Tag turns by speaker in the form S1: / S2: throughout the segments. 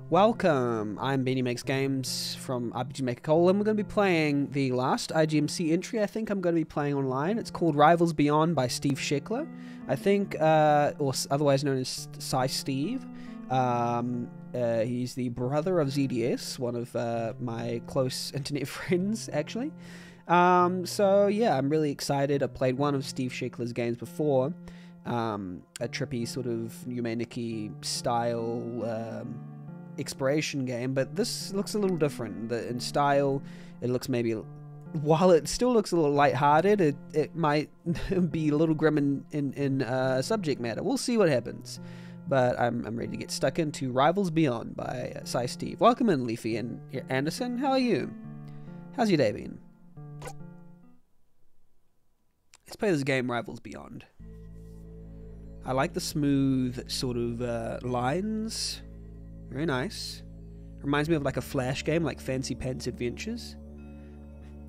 S1: Welcome, I'm Beanie Makes Games from RPG Maker and we're going to be playing the last IGMC entry I think I'm going to be playing online. It's called Rivals Beyond by Steve Sheckler, I think, or otherwise known as PsiSteve. He's the brother of ZDS, one of my close internet friends, actually. So yeah, I'm really excited. I've played one of Steve Sheckler's games before, a trippy sort of Numeniki style exploration game, but this looks a little different. In style, it looks maybe, while it still looks a little lighthearted, it might be a little grim in subject matter. We'll see what happens. But I'm ready to get stuck into Rivals Beyond by PsiSteve. Welcome in, Leafy and Anderson. How are you? How's your day been? Let's play this game, Rivals Beyond. I like the smooth sort of lines. Very nice. Reminds me of like a Flash game, like Fancy Pants Adventures.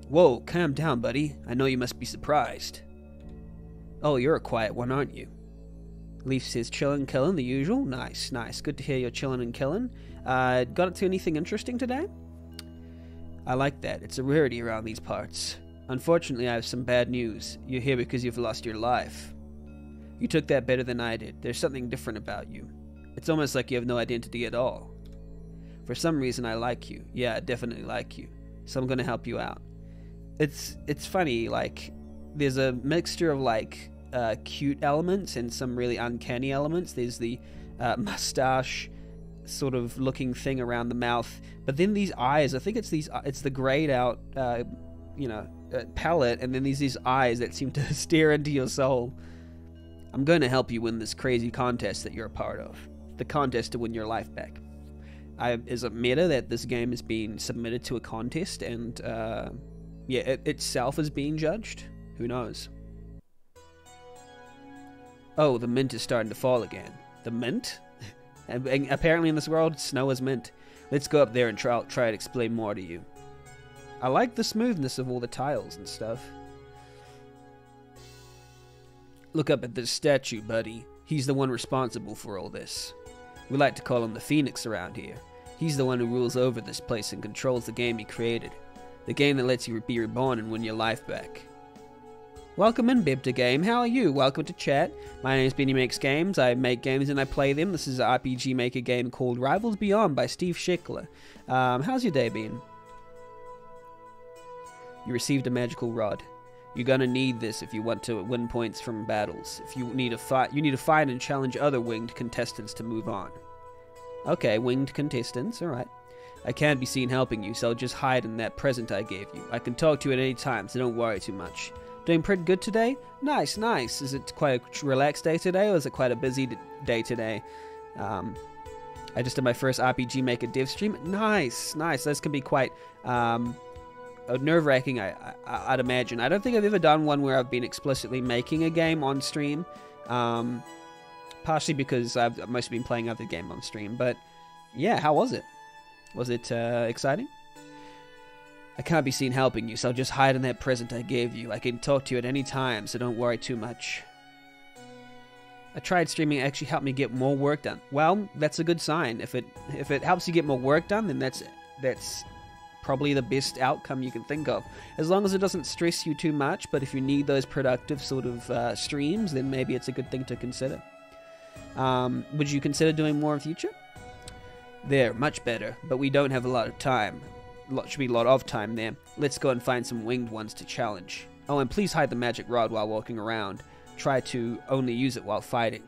S1: Whoa, calm down, buddy. I know you must be surprised. Oh, you're a quiet one, aren't you? Leaf says chillin', killin', the usual. Nice, nice. Good to hear you're chillin' and killin'. Got up to anything interesting today? I like that. It's a rarity around these parts. Unfortunately, I have some bad news. You're here because you've lost your life. You took that better than I did. There's something different about you. It's almost like you have no identity at all. For some reason, I like you. Yeah, I definitely like you. So I'm gonna help you out. It's funny, like, there's a mixture of, like, cute elements and some really uncanny elements. There's the mustache sort of looking thing around the mouth. But then these eyes, I think it's the grayed out, palette, and then these eyes that seem to stare into your soul. I'm going to help you win this crazy contest that you're a part of. The contest to win your life back. Is it meta that this game is being submitted to a contest and it itself is being judged? Who knows? Oh, the mint is starting to fall again. The mint? And apparently in this world, snow is mint. Let's go up there and try to explain more to you. I like the smoothness of all the tiles and stuff. Look up at this statue, buddy. He's the one responsible for all this. We like to call him the Phoenix around here. He's the one who rules over this place and controls the game he created. The game that lets you be reborn and win your life back. Welcome in, Bibta Game. How are you? Welcome to chat. My name is Beanie Makes Games. I make games and I play them. This is an RPG Maker game called Rivals Beyond by Steve Sheckler. How's your day been? You received a magical rod. You're gonna need this if you want to win points from battles. If you need to find and challenge other winged contestants to move on. Okay, winged contestants, alright. I can't be seen helping you, so I'll just hide in that present I gave you. I can talk to you at any time, so don't worry too much. Doing pretty good today? Nice, nice. Is it quite a relaxed day today, or is it quite a busy day today? I just did my first RPG Maker dev stream. Nice, nice. This can be quite nerve-wracking, I'd imagine. I don't think I've ever done one where I've been explicitly making a game on stream, partially because I've mostly been playing other game on stream. But yeah, how was it? Was it exciting? I can't be seen helping you, so I'll just hide in that present I gave you. I can talk to you at any time, so don't worry too much. I tried streaming, it actually helped me get more work done. Well, that's a good sign. If it helps you get more work done, then that's probably the best outcome you can think of. As long as it doesn't stress you too much, but if you need those productive sort of streams, then maybe it's a good thing to consider. Would you consider doing more in future? There, much better, but we don't have a lot of time. Should be a lot of time there. Let's go and find some winged ones to challenge. Oh, and please hide the magic rod while walking around. Try to only use it while fighting.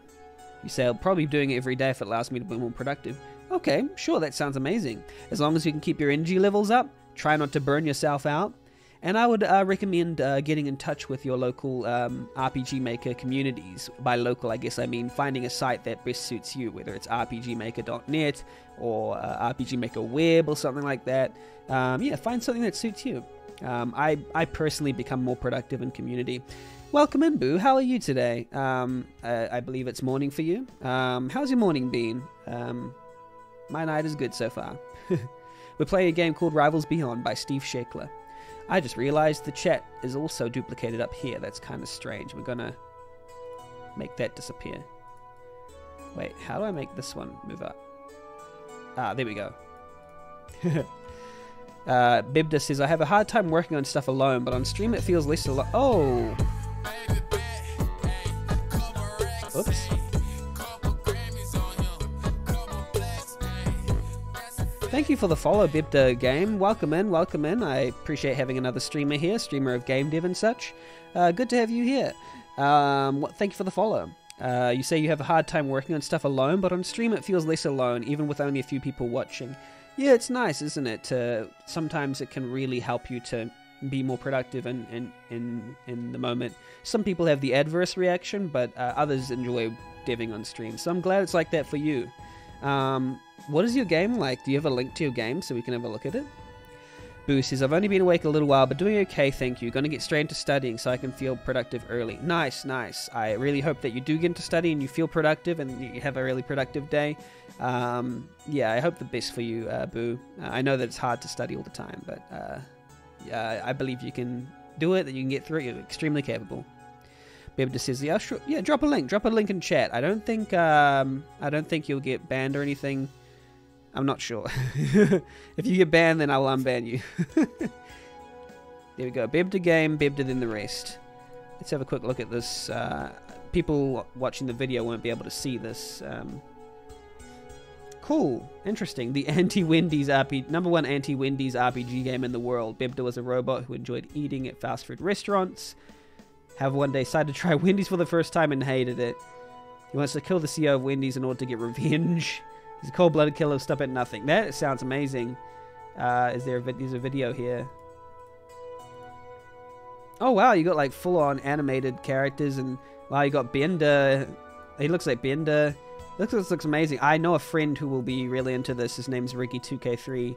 S1: You say I'll probably be doing it every day if it allows me to be more productive. Okay, sure, that sounds amazing. As long as you can keep your energy levels up, try not to burn yourself out. And I would recommend getting in touch with your local RPG Maker communities. By local, I guess I mean finding a site that best suits you, whether it's rpgmaker.net or RPG Maker Web or something like that. Yeah, find something that suits you. I personally become more productive in community. Welcome in, Boo. How are you today? I believe it's morning for you. How's your morning been? My night is good so far. We're playing a game called Rivals Beyond by Steve Sheckler. I just realized the chat is also duplicated up here. That's kind of strange. We're gonna make that disappear. Wait, how do I make this one move up? Ah, there we go. Bibda says, I have a hard time working on stuff alone, but on stream it feels less alone. Oh! Oops. Thank you for the follow, Bibda Game. Welcome in, welcome in. I appreciate having another streamer here, streamer of game dev and such. Good to have you here. Thank you for the follow. You say you have a hard time working on stuff alone, but on stream it feels less alone, even with only a few people watching. Yeah, it's nice, isn't it? Sometimes it can really help you to be more productive in the moment. Some people have the adverse reaction, but others enjoy deving on stream. So I'm glad it's like that for you. What is your game like? Do you have a link to your game so we can have a look at it? Boo says, I've only been awake a little while, but doing okay, thank you. Gonna get straight into studying so I can feel productive early. Nice, nice. I really hope that you do get into study and you feel productive and you have a really productive day. Yeah, I hope the best for you, Boo. I know that it's hard to study all the time, but yeah, I believe you can do it, that you can get through it. You're extremely capable. Bebda says, yeah, sure. Yeah, drop a link in chat. I don't think you'll get banned or anything. I'm not sure. If you get banned, then I will unban you. There we go. Bebda game, Bebda then the rest. Let's have a quick look at this. People watching the video won't be able to see this. Cool. Interesting. The anti-Wendy's RPG, #1 anti-Wendy's RPG game in the world. Bebda was a robot who enjoyed eating at fast food restaurants. However, one day decided to try Wendy's for the first time and hated it. He wants to kill the CEO of Wendy's in order to get revenge. He's a cold-blooded killer who stop at nothing. That sounds amazing. There's a video here. Oh wow, you got like full-on animated characters, and wow, you got Bender. He looks like Bender. This looks amazing. I know a friend who will be really into this. His name's Ricky2K3.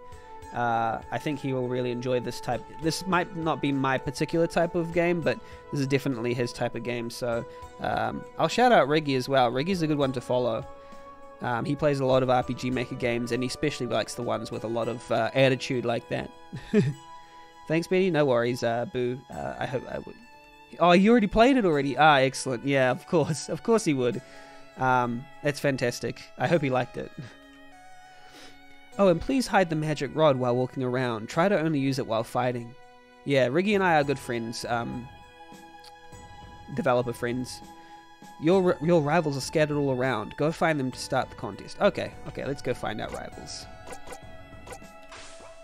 S1: I think he will really enjoy this type. This might not be my particular type of game, but this is definitely his type of game. So I'll shout out Riggy as well. Riggy's a good one to follow. He plays a lot of RPG Maker games, and he especially likes the ones with a lot of attitude like that. Thanks, Betty. No worries, Boo. I hope I would. Oh, you already played it already? Ah, excellent. Yeah, of course. Of course he would. That's fantastic. I hope he liked it. Oh, and please hide the magic rod while walking around. Try to only use it while fighting. Yeah, Riggy and I are good friends. Developer friends. Your rivals are scattered all around. Go find them to start the contest. Okay, let's go find our rivals.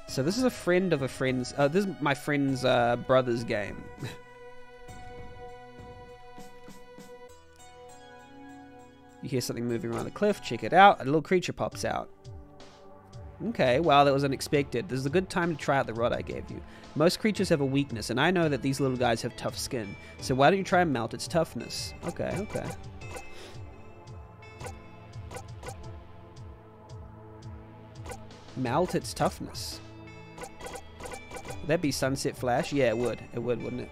S1: So this is a friend of a friend's... this is my friend's brother's game. You hear something moving around the cliff. Check it out. A little creature pops out. Okay, wow, that was unexpected. This is a good time to try out the rod I gave you. Most creatures have a weakness, and I know that these little guys have tough skin. So why don't you try and melt its toughness? Okay. Melt its toughness. Would that be Sunset Flash? Yeah, it would. It would, wouldn't it?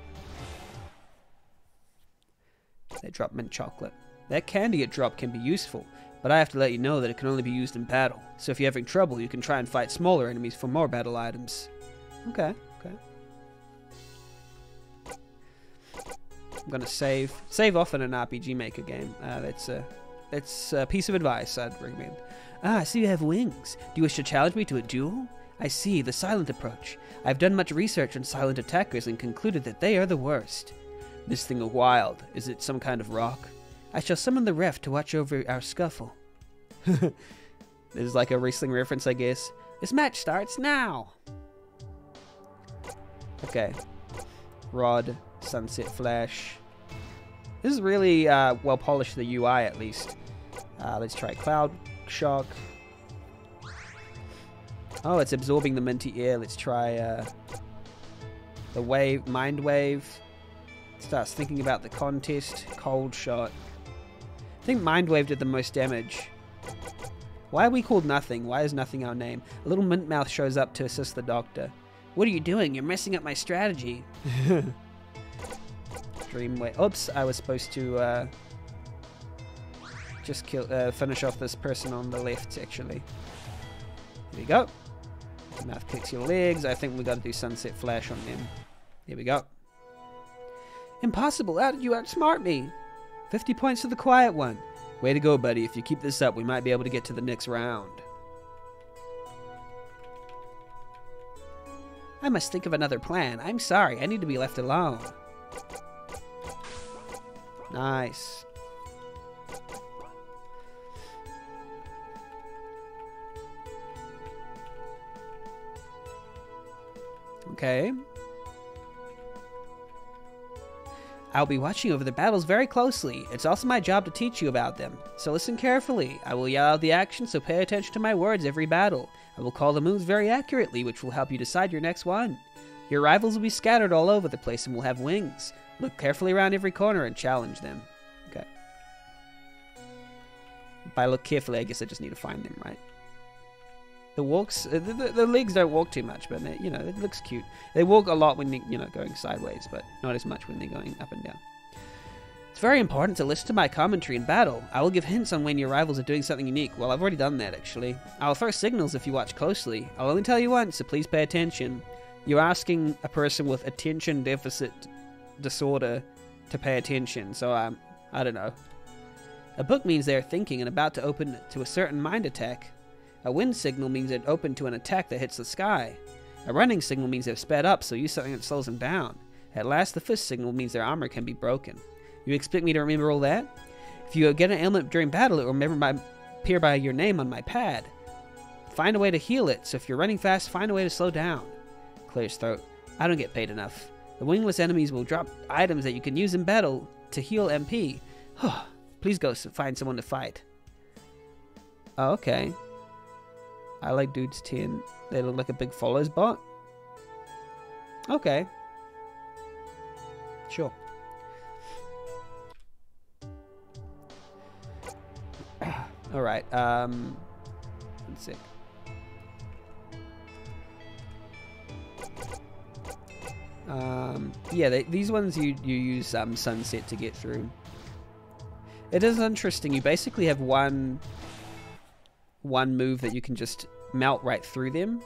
S1: They drop mint chocolate. That candy it dropped can be useful, but I have to let you know that it can only be used in battle. So if you're having trouble, you can try and fight smaller enemies for more battle items. Okay. I'm gonna save often in an RPG Maker game. That's a piece of advice I'd recommend. Ah, I see you have wings. Do you wish to challenge me to a duel? I see, the silent approach. I've done much research on silent attackers and concluded that they are the worst. This thing is wild. Is it some kind of rock? I shall summon the ref to watch over our scuffle. This is like a wrestling reference, I guess. This match starts now. Okay. Rod, Sunset Flash. This is really well polished, the UI at least. Let's try Cloud Shock. Oh, it's absorbing the minty air. Let's try the wave, Mind Wave. Starts thinking about the contest. Cold Shot. I think Mind Wave did the most damage. Why are we called Nothing? Why is Nothing our name? A little mint mouth shows up to assist the doctor. What are you doing? You're messing up my strategy. Dreamwave. Oops, I was supposed to just finish off this person on the left, actually. Here we go. Mouth kicks your legs. I think we got to do Sunset Flash on them. Here we go. Impossible! How did you outsmart me? 50 points to the quiet one. Way to go, buddy. If you keep this up, we might be able to get to the next round. I must think of another plan. I'm sorry, I need to be left alone. Nice. Okay. I'll be watching over the battles very closely. It's also my job to teach you about them. So listen carefully. I will yell out the action, so pay attention to my words every battle. I will call the moves very accurately, which will help you decide your next one. Your rivals will be scattered all over the place and will have wings. Look carefully around every corner and challenge them. Okay. By look carefully, I guess I just need to find them, right? The walks, the legs don't walk too much, but you know, it looks cute. They walk a lot when they're, going sideways, but not as much when they're going up and down. It's very important to listen to my commentary in battle. I will give hints on when your rivals are doing something unique. Well, I've already done that, actually. I'll throw signals if you watch closely. I'll only tell you once, so please pay attention. You're asking a person with attention deficit disorder to pay attention, so I don't know. A book means they're thinking and about to open to a certain mind attack. A wind signal means they're open to an attack that hits the sky. A running signal means they've sped up, so use something that slows them down. At last, the fist signal means their armor can be broken. You expect me to remember all that? If you get an ailment during battle, it will appear by your name on my pad. Find a way to heal it, so if you're running fast, find a way to slow down. Clear his throat. I don't get paid enough. The wingless enemies will drop items that you can use in battle to heal MP. Please go find someone to fight. Oh, okay. I like dudes 10. They look like a big follows bot. Okay. Sure. Alright, one sec. Yeah, these ones you use Sunset to get through. It is interesting. You basically have one move that you can just melt right through them,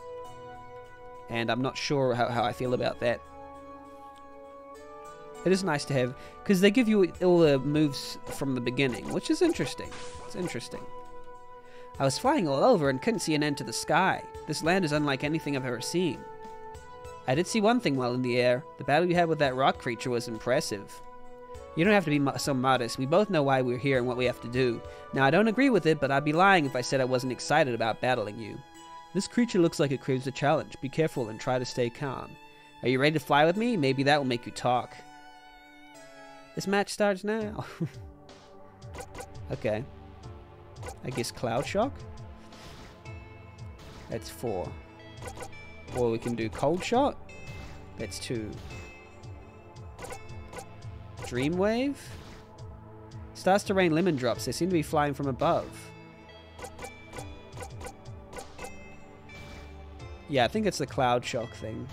S1: and I'm not sure how I feel about that. It is nice to have, because they give you all the moves from the beginning, which is interesting. It's interesting. I was flying all over and couldn't see an end to the sky. This land is unlike anything I've ever seen. I did see one thing while in the air. The battle you had with that rock creature was impressive. You don't have to be so modest. We both know why we're here and what we have to do. Now, I don't agree with it, but I'd be lying if I said I wasn't excited about battling you. This creature looks like it craves a challenge. Be careful and try to stay calm. Are you ready to fly with me? Maybe that will make you talk. This match starts now. Okay. I guess Cloud Shock? That's 4. Or we can do Cold Shot? That's 2. Dreamwave? Starts to rain lemon drops. They seem to be flying from above. Yeah, I think it's the Cloud Shock thing.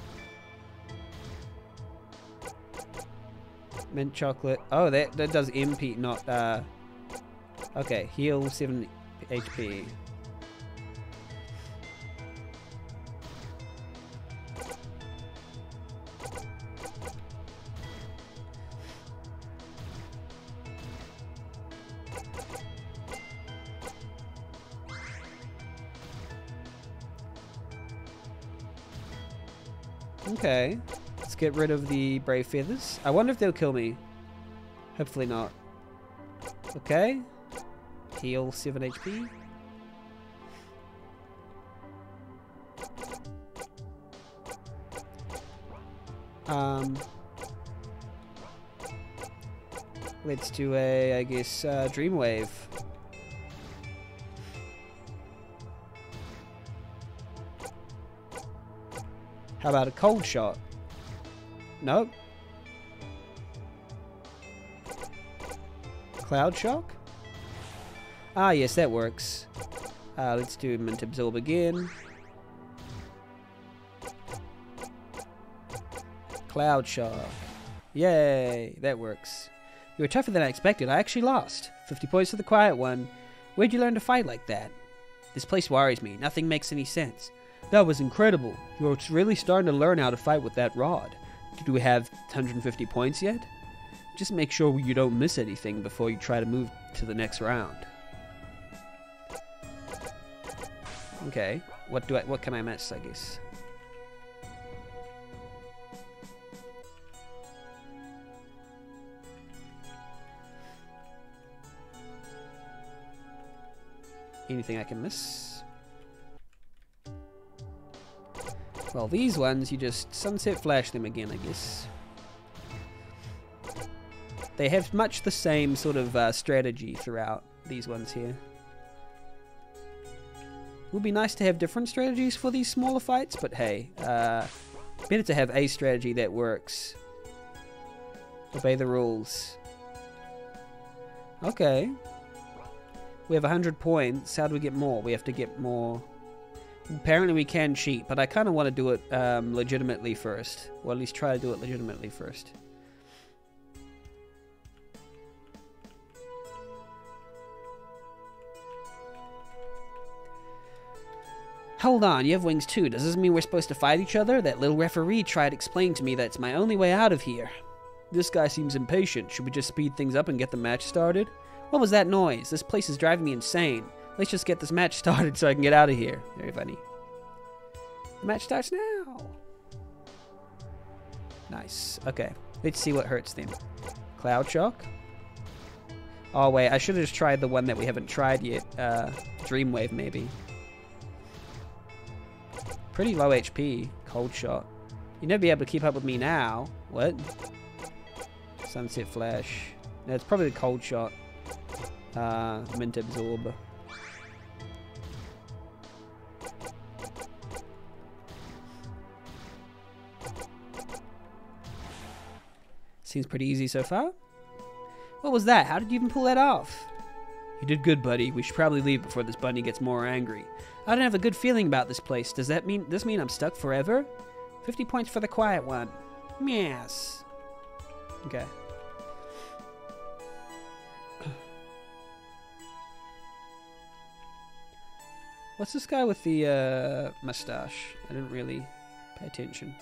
S1: Mint chocolate. Oh, that does MP, not okay, heal 7 HP. Okay. Let's get rid of the Brave Feathers. I wonder if they'll kill me. Hopefully not. Okay. Heal 7 HP. Let's do a, I guess, Dreamwave. How about a Cold Shot? Nope. Cloud Shock? Ah, yes, that works. Let's do Mint Absorb again. Cloud Shock. Yay, that works. You were tougher than I expected. I actually lost. 50 points for the quiet one. Where'd you learn to fight like that? This place worries me. Nothing makes any sense. That was incredible. You were really starting to learn how to fight with that rod. Do we have 150 points yet? Just make sure you don't miss anything before you try to move to the next round. Okay. What can I miss, I guess? Anything I can miss? Well, these ones, you just sunset flash them again, I guess. They have much the same sort of strategy throughout these ones here. It would be nice to have different strategies for these smaller fights, but hey, better to have a strategy that works. Obey the rules. Okay. We have 100 points. How do we get more? We have to get more. Apparently we can cheat, but I kind of want to do it legitimately first. Or at least try to do it legitimately first. Hold on, you have wings too. Does this mean we're supposed to fight each other? That little referee tried explaining to me that it's my only way out of here. This guy seems impatient. Should we just speed things up and get the match started? What was that noise? This place is driving me insane. Let's just get this match started so I can get out of here. Very funny. The match starts now. Nice. Okay. Let's see what hurts then. Cloud Shock. Oh wait, I should have just tried the one that we haven't tried yet. Dreamwave maybe. Pretty low HP. Cold Shot. You'll never be able to keep up with me now. What? Sunset Flash. No, it's probably the Cold Shot. Mint Absorb. Seems pretty easy so far. What was that? How did you even pull that off? You did good, buddy. We should probably leave before this bunny gets more angry. I don't have a good feeling about this place. Does that mean I'm stuck forever? 50 points for the quiet one. Yes. Okay. What's this guy with the mustache? I didn't really pay attention.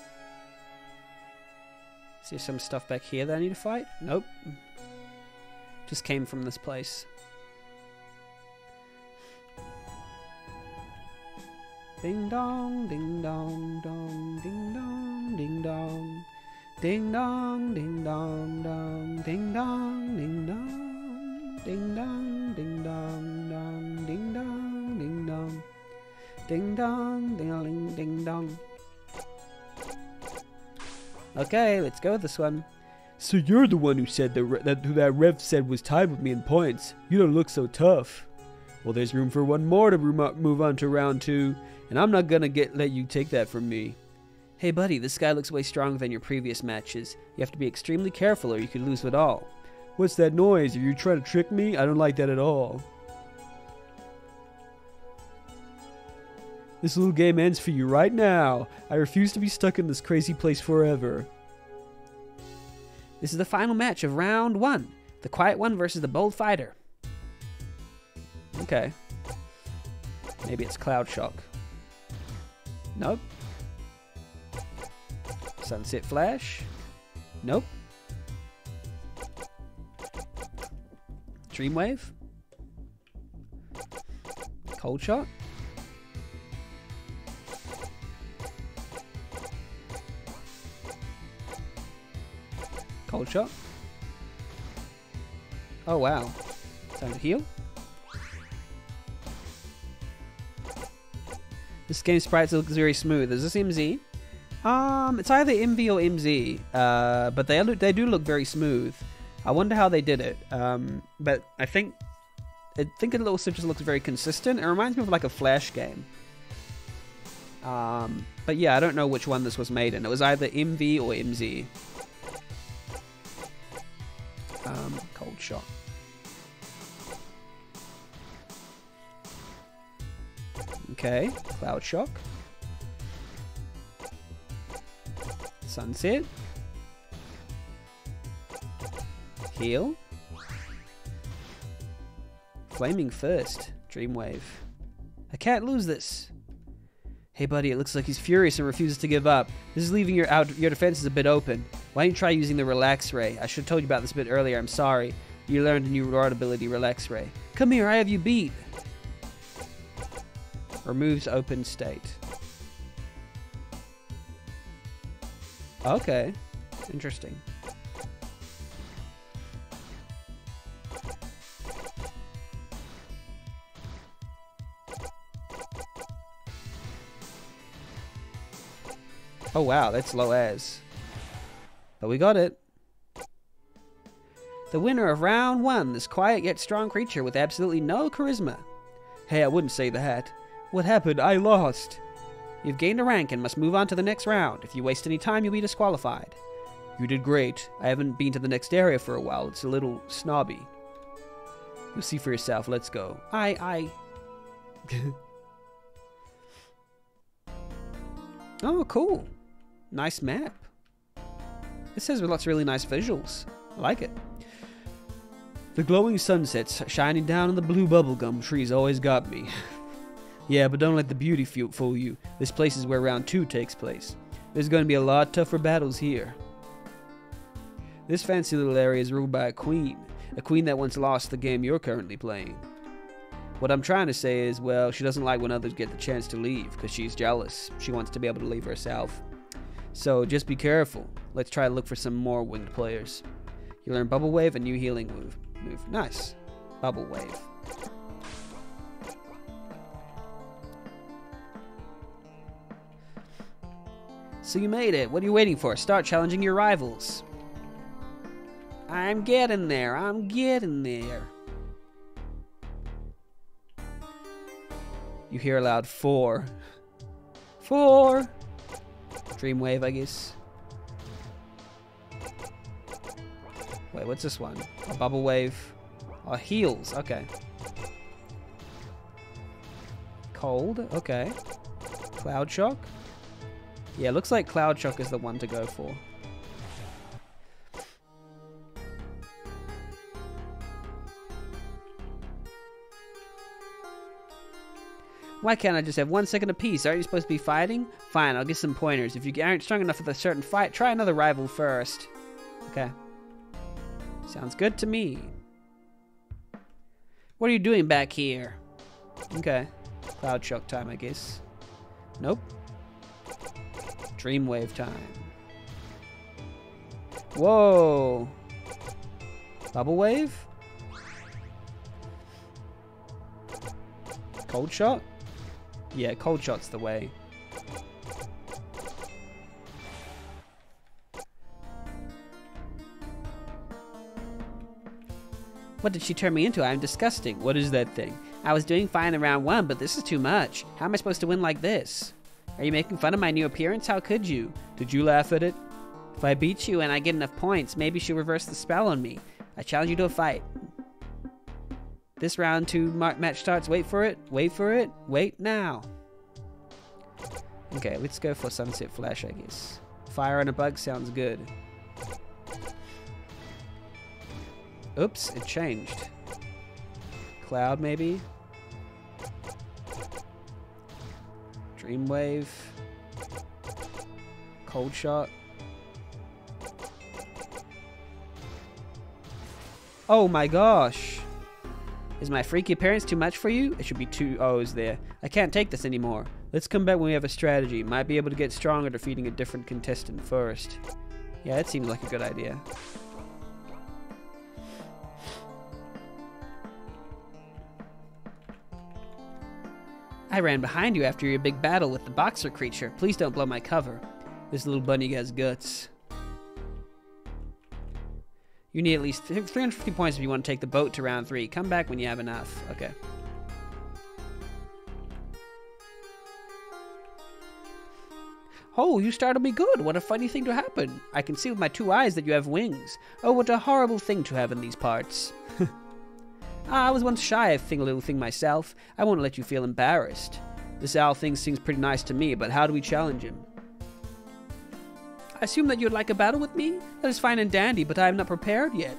S1: Is there some stuff back here that I need to fight? Nope. Just came from this place. Ding dong, ding dong, dong, ding dong, ding dong. Ding dong, ding dong, dong, ding dong, ding dong. Ding dong, ding dong, dong, ding dong, ding dong. Ding dong, ding ding dong. Okay, let's go with this one. So you're the one who said that Rev said was tied with me in points. You don't look so tough. Well, there's room for one more to move on to round 2, and I'm not gonna let you take that from me. Hey buddy, this guy looks way stronger than your previous matches. You have to be extremely careful or you could lose it all. What's that noise? Are you trying to trick me? I don't like that at all. This little game ends for you right now. I refuse to be stuck in this crazy place forever. This is the final match of round 1. The quiet one versus the bold fighter. Okay. Maybe it's Cloud Shock. Nope. Sunset Flash. Nope. Dreamwave. Cold Shot. Cold Shot. Oh wow. Time to heal. This game sprites looks very smooth. Is this MZ? It's either MV or MZ. But they do look very smooth. I wonder how they did it. But I think it also just looks very consistent. It reminds me of like a Flash game. But yeah, I don't know which one this was made in. It was either MV or MZ. Cold Shot. Okay, Cloud Shock. Sunset. Heal. Flaming First. Dreamwave. I can't lose this. Hey buddy, it looks like he's furious and refuses to give up. This is leaving your defenses a bit open. Why don't you try using the Relax Ray? I should have told you about this a bit earlier, I'm sorry. You learned a new rod ability, Relax Ray. Come here, I have you beat. Removes open state. Okay. Interesting. Oh wow, that's low as. But we got it. The winner of round 1, this quiet yet strong creature with absolutely no charisma. Hey, I wouldn't say that. What happened? I lost. You've gained a rank and must move on to the next round. If you waste any time, you'll be disqualified. You did great. I haven't been to the next area for a while. It's a little snobby. You'll see for yourself. Let's go. Oh, cool. Nice map. This has lots of really nice visuals. I like it. The glowing sunsets shining down on the blue bubblegum trees always got me. Yeah, but don't let the beauty fool you. This place is where round 2 takes place. There's going to be a lot tougher battles here. This fancy little area is ruled by a queen that once lost the game you're currently playing. What I'm trying to say is, well, she doesn't like when others get the chance to leave, because she's jealous. She wants to be able to leave herself. So just be careful. Let's try to look for some more winged players. You learn Bubble Wave, a new healing move. Nice. Bubble Wave. So you made it. What are you waiting for? Start challenging your rivals. I'm getting there. I'm getting there. You hear aloud 4. 4. Dreamwave, I guess. Wait, what's this one? A Bubble Wave. Oh, heals. Okay. Cold. Okay. Cloud Shock. Yeah, looks like Cloud Shock is the one to go for. Why can't I just have 1 second apiece? Aren't you supposed to be fighting? Fine, I'll get some pointers. If you aren't strong enough for a certain fight, try another rival first. Okay. Sounds good to me. What are you doing back here? Okay. Cloud Shock time, I guess. Nope. Dreamwave time. Whoa. Bubble Wave? Cold Shot? Yeah, Cold Shot's the way. What did she turn me into? I'm disgusting. What is that thing? I was doing fine in round 1, but this is too much. How am I supposed to win like this? Are you making fun of my new appearance? How could you? Did you laugh at it? If I beat you and I get enough points, maybe she'll reverse the spell on me. I challenge you to a fight. This round 2 match starts. Wait for it. Wait for it. Wait now. Okay, let's go for Sunset Flash, I guess. Fire and a bug sounds good. Oops, it changed. Cloud, maybe? Dreamwave. Cold Shot. Oh my gosh! Is my freaky appearance too much for you? It should be 2 O's there. I can't take this anymore. Let's come back when we have a strategy. Might be able to get stronger defeating a different contestant first. Yeah, that seems like a good idea. I ran behind you after your big battle with the boxer creature. Please don't blow my cover. This little bunny has guts. You need at least 350 points if you want to take the boat to round 3. Come back when you have enough. Okay. Oh, you startled me good. What a funny thing to happen. I can see with my 2 eyes that you have wings. Oh, what a horrible thing to have in these parts. I was once shy of a little thing myself. I won't let you feel embarrassed. This owl thing seems pretty nice to me, but how do we challenge him? I assume that you'd like a battle with me? That is fine and dandy, but I am not prepared yet.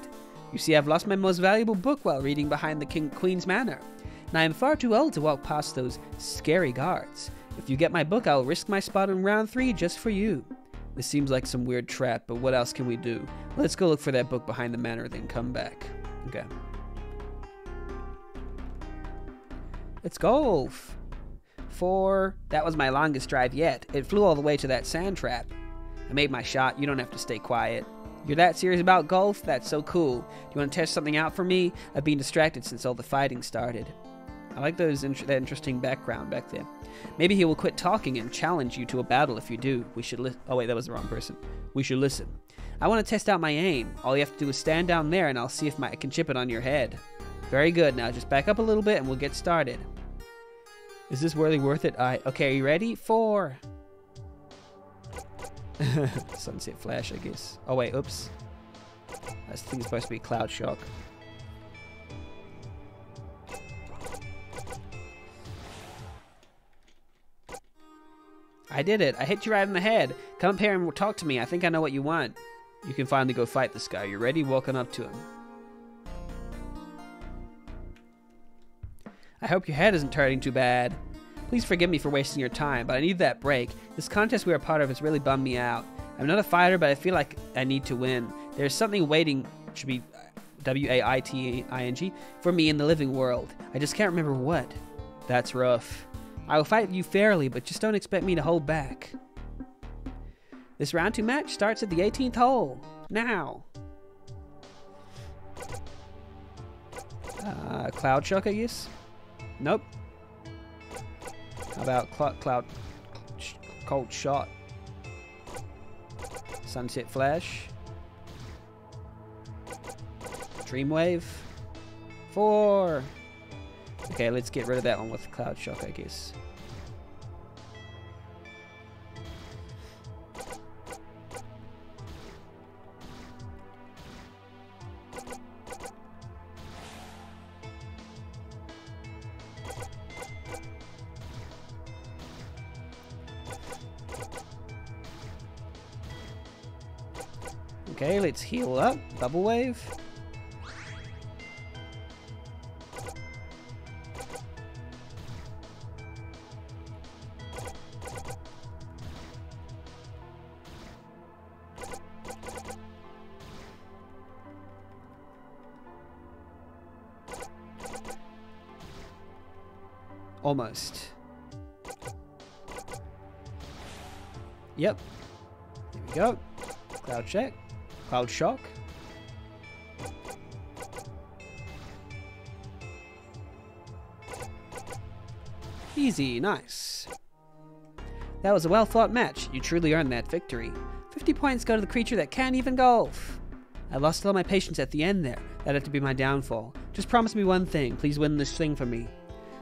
S1: You see, I've lost my most valuable book while reading behind the Queen's Manor, and I am far too old to walk past those scary guards. If you get my book, I'll risk my spot in round 3 just for you. This seems like some weird trap, but what else can we do? Let's go look for that book behind the manor, then come back. Okay. It's golf. 4. That was my longest drive yet. It flew all the way to that sand trap. I made my shot. You don't have to stay quiet. You're that serious about golf? That's so cool. Do you want to test something out for me? I've been distracted since all the fighting started. I like those that interesting background back there. Maybe he will quit talking and challenge you to a battle if you do. We should listen. Oh wait, that was the wrong person. We should listen. I want to test out my aim. All you have to do is stand down there and I'll see if I can chip it on your head. Very good. Now just back up a little bit and we'll get started. Is this really worth it? Okay, are you ready? 4. Sunset Flash, I guess. Oh wait, oops. I think it's supposed to be Cloud Shock. I did it. I hit you right in the head. Come up here and talk to me. I think I know what you want. You can finally go fight this guy. You ready? Walking up to him. I hope your head isn't hurting too bad. Please forgive me for wasting your time, but I need that break. This contest we are part of has really bummed me out. I'm not a fighter, but I feel like I need to win. There's something waiting, should be W-A-I-T-I-N-G, for me in the living world. I just can't remember what. That's rough. I will fight you fairly, but just don't expect me to hold back. This round 2 match starts at the 18th hole. Now. Cloud Shock, I guess? Nope. How about Cold Shot? Sunset Flash. Dreamwave. 4. Okay, let's get rid of that one with Cloud Shock, I guess. Okay, let's heal up. Bubble Wave. Almost. Yep. Here we go. Cloud check. Cloud Shock. Easy, nice. That was a well-fought match. You truly earned that victory. 50 points go to the creature that can't even golf. I lost all my patience at the end there. That had to be my downfall. Just promise me one thing. Please win this thing for me.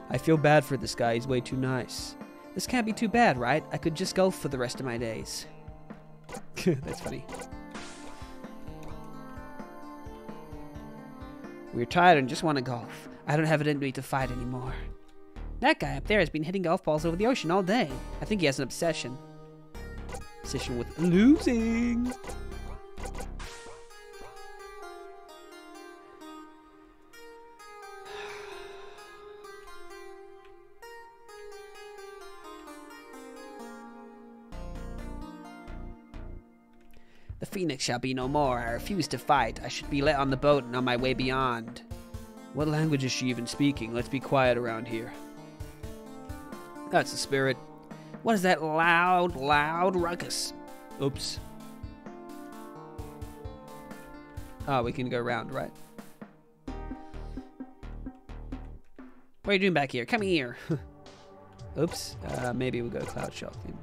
S1: I feel bad for this guy. He's way too nice. This can't be too bad, right? I could just golf for the rest of my days. That's funny. We're tired and just want to golf. I don't have it in me to fight anymore. That guy up there has been hitting golf balls over the ocean all day. I think he has an obsession. Obsession with losing. The Phoenix shall be no more. I refuse to fight. I should be let on the boat and on my way beyond. What language is she even speaking? Let's be quiet around here. That's the spirit. What is that loud ruckus? Oops. Oh, we can go round, right? What are you doing back here? Come here. Oops. Maybe we'll go Cloud Shock then.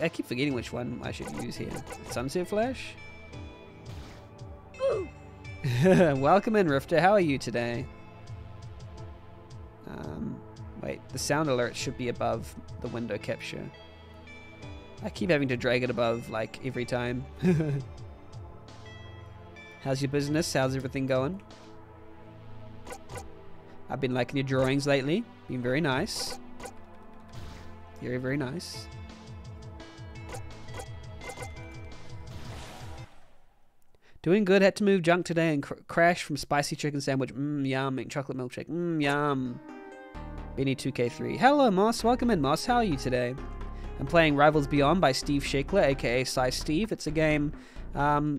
S1: I keep forgetting which one I should use here. Sunset Flash? Welcome in, Rifter. How are you today? Wait, the sound alert should be above the window capture. I keep having to drag it above, like, every time. How's your business? How's everything going? I've been liking your drawings lately. Been very nice. Very, very nice. Doing good. Had to move junk today and crash from spicy chicken sandwich. Yum. And chocolate milkshake. Yum. Beanie 2K3. Hello, Moss. Welcome in, Moss. How are you today? I'm playing Rivals Beyond by Steve Shackler, aka PsiSteve. It's a game where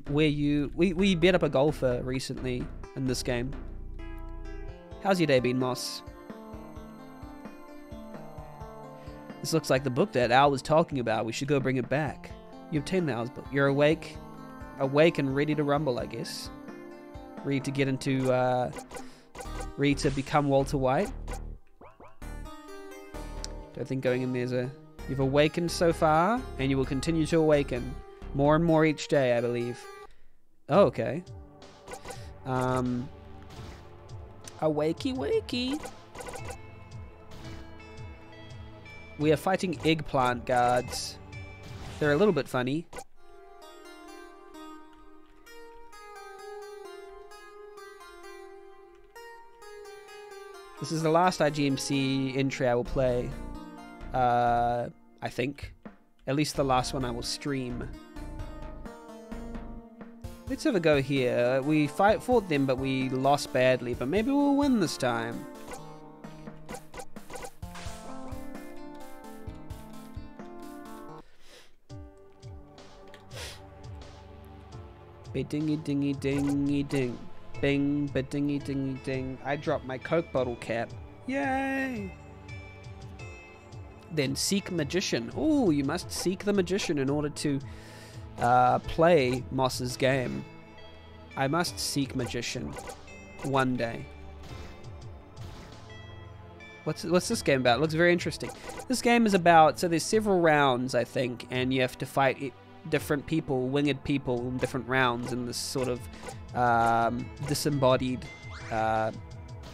S1: we beat up a golfer recently in this game. How's your day been, Moss? This looks like the book that Al was talking about. We should go bring it back. You obtained the Al's book. You're awake and ready to rumble, I guess. Ready to get into Rita, become Walter White. Don't think going in there's a... You've awakened so far, and you will continue to awaken. More and more each day, I believe. Oh, okay. A wakey wakey. We are fighting eggplant guards. They're a little bit funny. This is the last IGMC entry I will play. I think. At least the last one I will stream. Let's have a go here. We fought them, but we lost badly. But maybe we'll win this time. Ba-dingy dingy dingy ding. Bing, ba-dingy dingy ding. I dropped my Coke bottle cap. Yay! Then seek magician. Oh, you must seek the magician in order to play Moss's game. I must seek magician one day. What's this game about? It looks very interesting. This game is about, so there's several rounds, I think, and you have to fight different people, winged people in different rounds in this sort of disembodied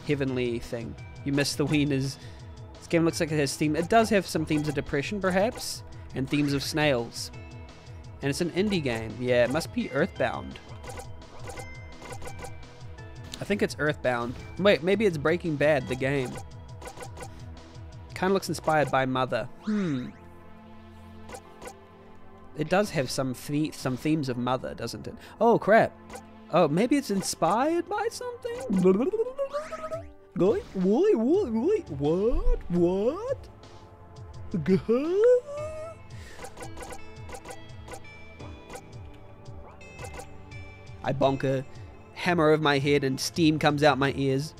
S1: heavenly thing. You miss the wieners. This game looks like it has theme. It does have some themes of depression, perhaps, and themes of snails. And it's an indie game. Yeah, it must be Earthbound. I think it's Earthbound. Wait, maybe it's Breaking Bad, the game. Kind of looks inspired by Mother. It does have some themes of Mother, doesn't it? Oh, crap. Oh, maybe it's inspired by something? What? I bonk a hammer over my head and steam comes out my ears.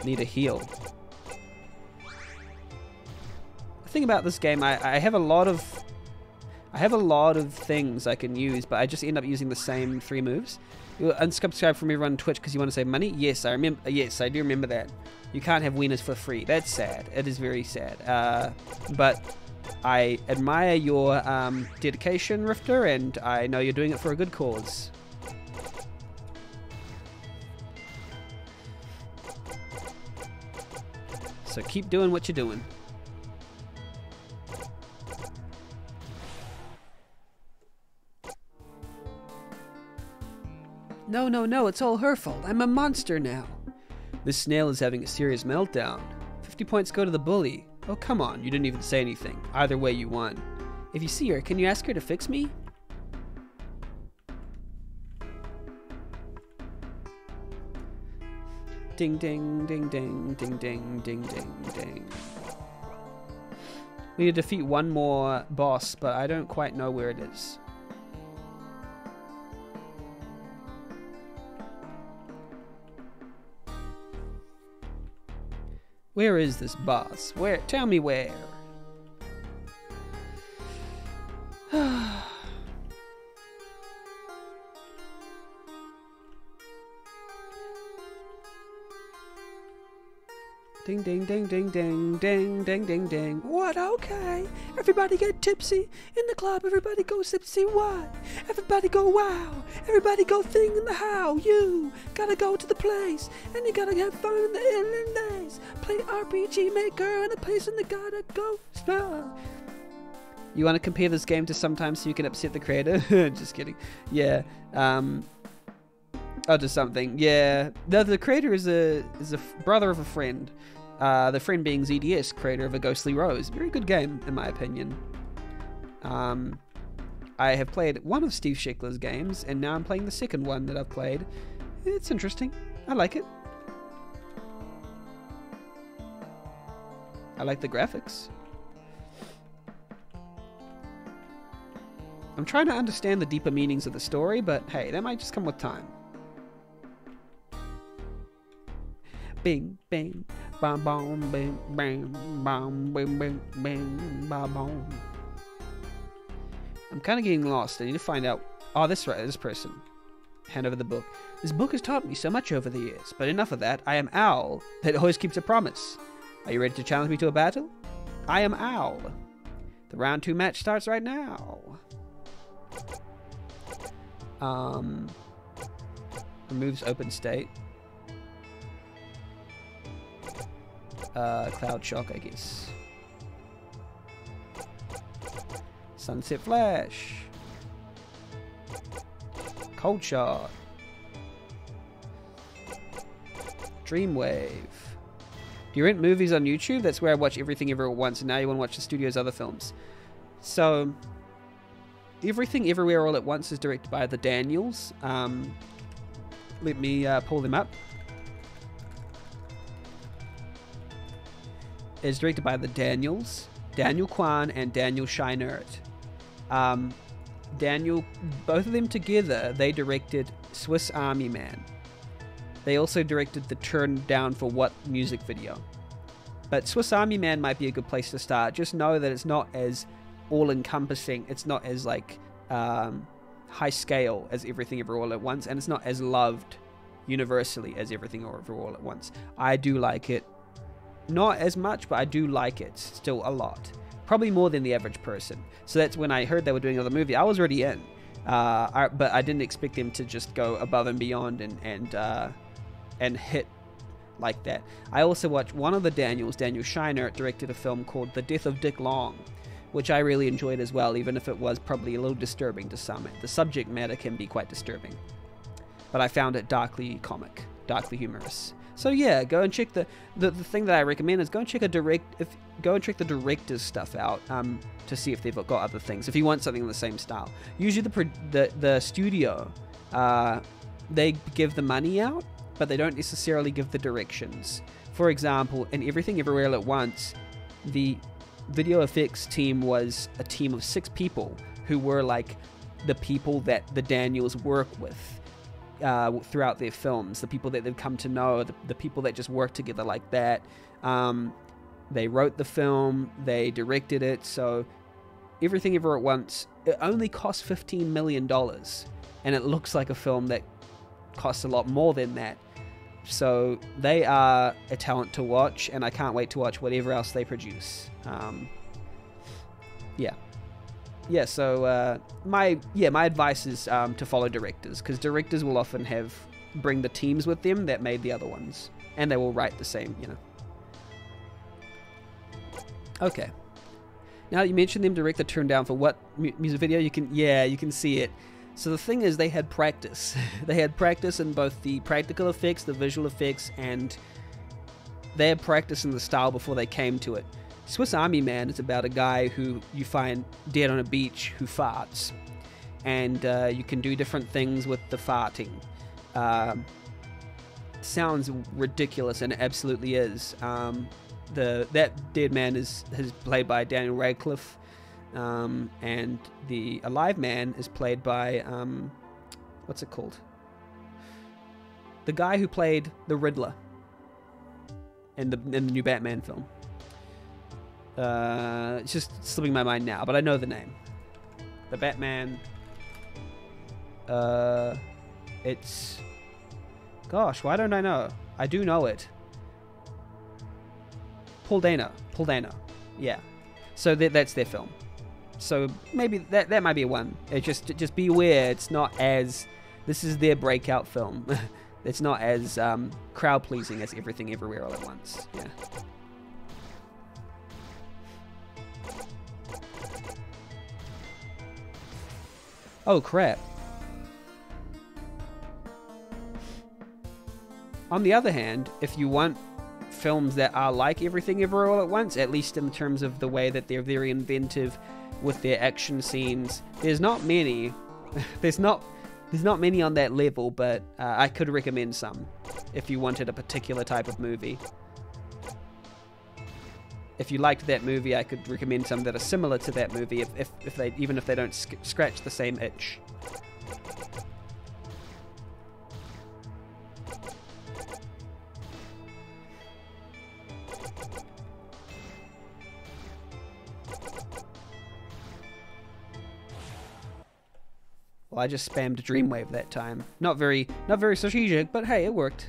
S1: Need a heal. The thing about this game, I have a lot of things I can use, but I just end up using the same 3 moves. You unsubscribe from everyone on Twitch because you want to save money? Yes, I remember. Yes, I do remember that. You can't have wieners for free. That's sad. It is very sad. But I admire your dedication, Rifter, and I know you're doing it for a good cause. So keep doing what you're doing. No, no, no, it's all her fault. I'm a monster now. This snail is having a serious meltdown. 50 points go to the bully. Oh, come on, you didn't even say anything. Either way, you won. If you see her, can you ask her to fix me? Ding, ding, ding, ding, ding, ding, ding, ding, ding. We need to defeat one more boss, but I don't quite know where it is. Where is this boss? Where? Tell me where. Ding, ding, ding, ding, ding, ding, ding, ding, ding. What? Okay. Everybody get tipsy in the club. Everybody go tipsy. What? Everybody go wow. Everybody go thing in the how. You gotta go to the place and you gotta have fun in the inland days. Play RPG Maker and the place and the gotta go. You want to compare this game to Sometimes so you can upset the creator? Just kidding. Yeah. Oh, just something. Yeah. The creator is a brother of a friend. The friend being ZDS, creator of A Ghostly Rose. Very good game, in my opinion. I have played one of Steve Sheckler's games, and now I'm playing the second one that I've played. It's interesting. I like it. I like the graphics. I'm trying to understand the deeper meanings of the story, but hey, that might just come with time. Bing, bing, bam, bam, bing, bang, bam, bing, bing, bing, bam, bam. I'm kind of getting lost. I need to find out. Oh, this right, this person. Hand over the book. This book has taught me so much over the years, but enough of that. I am Owl, that always keeps a promise. Are you ready to challenge me to a battle? I am Owl. The round 2 match starts right now. Removes open state. Cloud shock, I guess. Sunset flash. Cold shot. Dreamwave. Do you rent movies on YouTube? That's where I watch Everything Everywhere at Once, and now you want to watch the studio's other films. So, Everything Everywhere All at Once is directed by the Daniels. Let me pull them up. It's directed by the Daniels, Daniel Kwan and Daniel Scheinert. Both of them together, they directed Swiss Army Man. They also directed the Turn Down for What music video. But Swiss Army Man might be a good place to start. Just know that it's not as all-encompassing. It's not as like high scale as Everything Everywhere All at Once, and it's not as loved universally as Everything Everywhere All at Once. I do like it. Not as much, but I do like it still a lot. Probably more than the average person. So that's when I heard they were doing another movie. I was already in. But I didn't expect them to just go above and beyond and hit like that. I also watched one of the Daniel Scheinert directed a film called The Death of Dick Long, which I really enjoyed as well, even if it was probably a little disturbing to some. The subject matter can be quite disturbing. But I found it darkly comic, darkly humorous. So yeah, go and check the thing that I recommend is go and check the director's stuff out to see if they've got other things. If you want something in the same style, usually the studio they give the money out, but they don't necessarily give the directions. For example, in Everything Everywhere All at Once, the video effects team was a team of 6 people who were like the people that the Daniels work with throughout their films, the people that they've come to know, the people that just work together like that. They wrote the film, they directed it, so Everything Everywhere at Once, it only cost $15 million, and it looks like a film that costs a lot more than that. So they are a talent to watch, and I can't wait to watch whatever else they produce. So my advice is to follow directors, because directors will often bring the teams with them that made the other ones, and they will write the same, Okay. Now that you mentioned them direct the Turn Down for What music video, you can see it. So the thing is, they had practice. They had practice in both the practical effects, the visual effects, and they had practice in the style before they came to it. Swiss Army Man is about a guy who you find dead on a beach who farts. And you can do different things with the farting. Sounds ridiculous, and it absolutely is. That dead man is played by Daniel Radcliffe. And the alive man is played by, what's it called? The guy who played the Riddler in the new Batman film. It's just slipping my mind now, but I know the name. The Batman. It's... Gosh, why don't I know? I do know it. Paul Dano. Yeah. So that's their film. So maybe that might be one. Just be aware, it's not as... This is their breakout film. It's not as crowd-pleasing as Everything Everywhere All at Once. Yeah. Oh, crap. On the other hand, if you want films that are like Everything Everywhere All at Once, at least in terms of the way that they're very inventive with their action scenes, there's not many. There's not many on that level, but I could recommend some if you wanted a particular type of movie. If you liked that movie, I could recommend some that are similar to that movie, even if they don't scratch the same itch. Well, I just spammed Dreamwave that time. Not very strategic, but hey, it worked.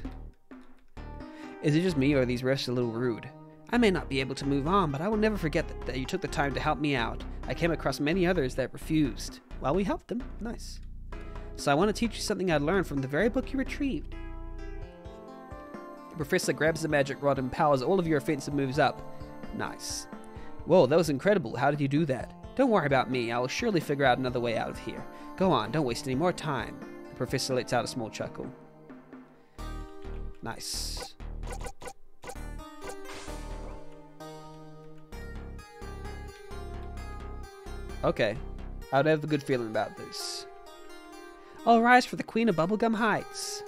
S1: Is it just me, or are these refs a little rude? I may not be able to move on, but I will never forget that you took the time to help me out. I came across many others that refused. Well, we helped them. Nice. So I want to teach you something I learned from the very book you retrieved. The professor grabs the magic rod and powers all of your offensive moves up. Nice. Whoa, that was incredible. How did you do that? Don't worry about me. I will surely figure out another way out of here. Go on, don't waste any more time. The professor lets out a small chuckle. Nice. Okay. I would have a good feeling about this. All rise for the Queen of Bubblegum Heights.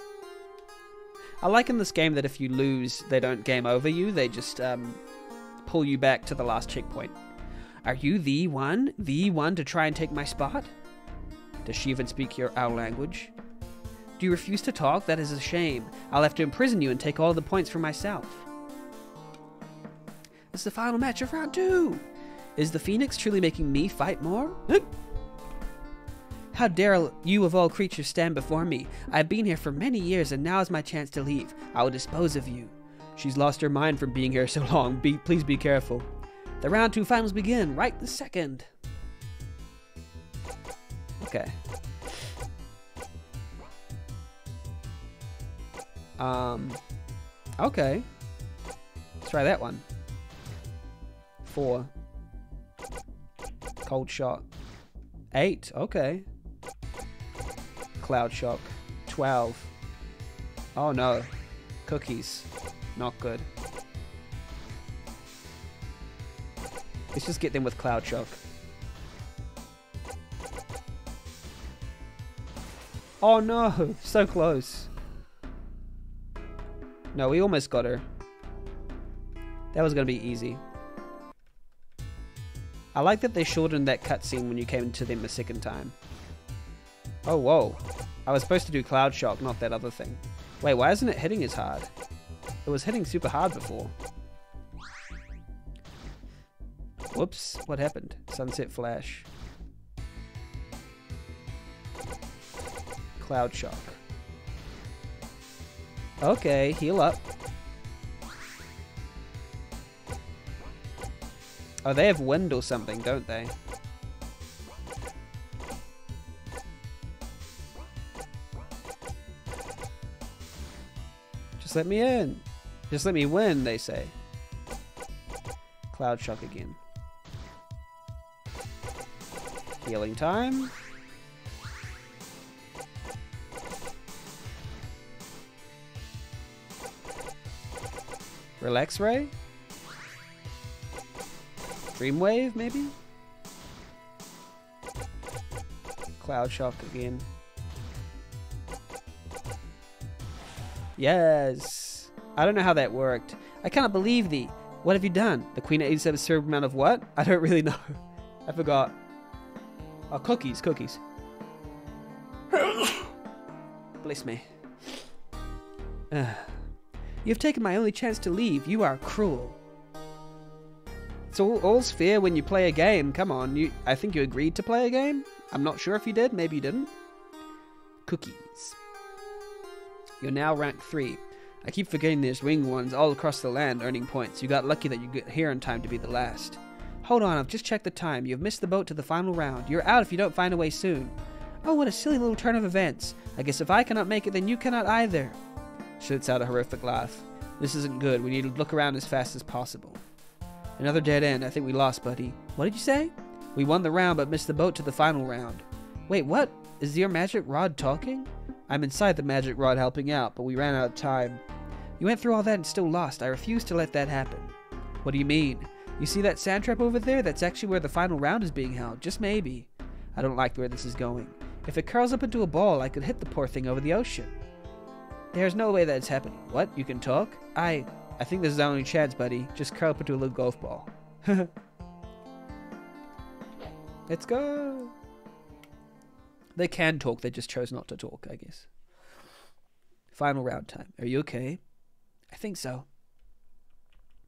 S1: I like in this game that if you lose, they don't game over you. They just pull you back to the last checkpoint. Are you the one to try and take my spot? Does she even speak our language? Do you refuse to talk? That is a shame. I'll have to imprison you and take all the points for myself. It's the final match of round 2. Is the Phoenix truly making me fight more? How dare you of all creatures stand before me? I've been here for many years and now is my chance to leave. I will dispose of you. She's lost her mind from being here so long. Please be careful. The round 2 finals begin right this second. Okay. Okay. Let's try that one. 4. Cold Shock. 8. Okay. Cloud Shock. 12. Oh no. Cookies. Not good. Let's just get them with Cloud Shock. Oh no! So close. No, we almost got her. That was going to be easy. I like that they shortened that cutscene when you came to them the second time. Oh, whoa. I was supposed to do Cloud Shock, not that other thing. Wait, why isn't it hitting as hard? It was hitting super hard before. Whoops, what happened? Sunset Flash. Cloud Shock. Okay, heal up. Oh, they have wind or something, don't they? Just let me in. Just let me win, they say. Cloud Shock again. Healing time. Relax Ray? Dreamwave, maybe? Cloud Shock again. Yes! I don't know how that worked. I cannot believe thee. What have you done? The Queen of 87 served amount of what? I don't really know. I forgot. Oh, cookies, cookies. Bless me. You've taken my only chance to leave. You are cruel. It's all's fair when you play a game. Come on, I think you agreed to play a game? I'm not sure if you did. Maybe you didn't. Cookies. You're now rank 3. I keep forgetting there's winged ones all across the land earning points. You got lucky that you got here in time to be the last. Hold on, I've just checked the time. You've missed the boat to the final round. You're out if you don't find a way soon. Oh, what a silly little turn of events. I guess if I cannot make it, then you cannot either. She lets out a horrific laugh. This isn't good. We need to look around as fast as possible. Another dead end. I think we lost, buddy. What did you say? We won the round, but missed the boat to the final round. Wait, what? Is your magic rod talking? I'm inside the magic rod helping out, but we ran out of time. You went through all that and still lost. I refuse to let that happen. What do you mean? You see that sand trap over there? That's actually where the final round is being held. Just maybe. I don't like where this is going. If it curls up into a ball, I could hit the poor thing over the ocean. There's no way that's happening. What? You can talk? I think this is our only chance, buddy. Just curl up into a little golf ball. Let's go. They can talk. They just chose not to talk, I guess. Final round time. Are you okay? I think so.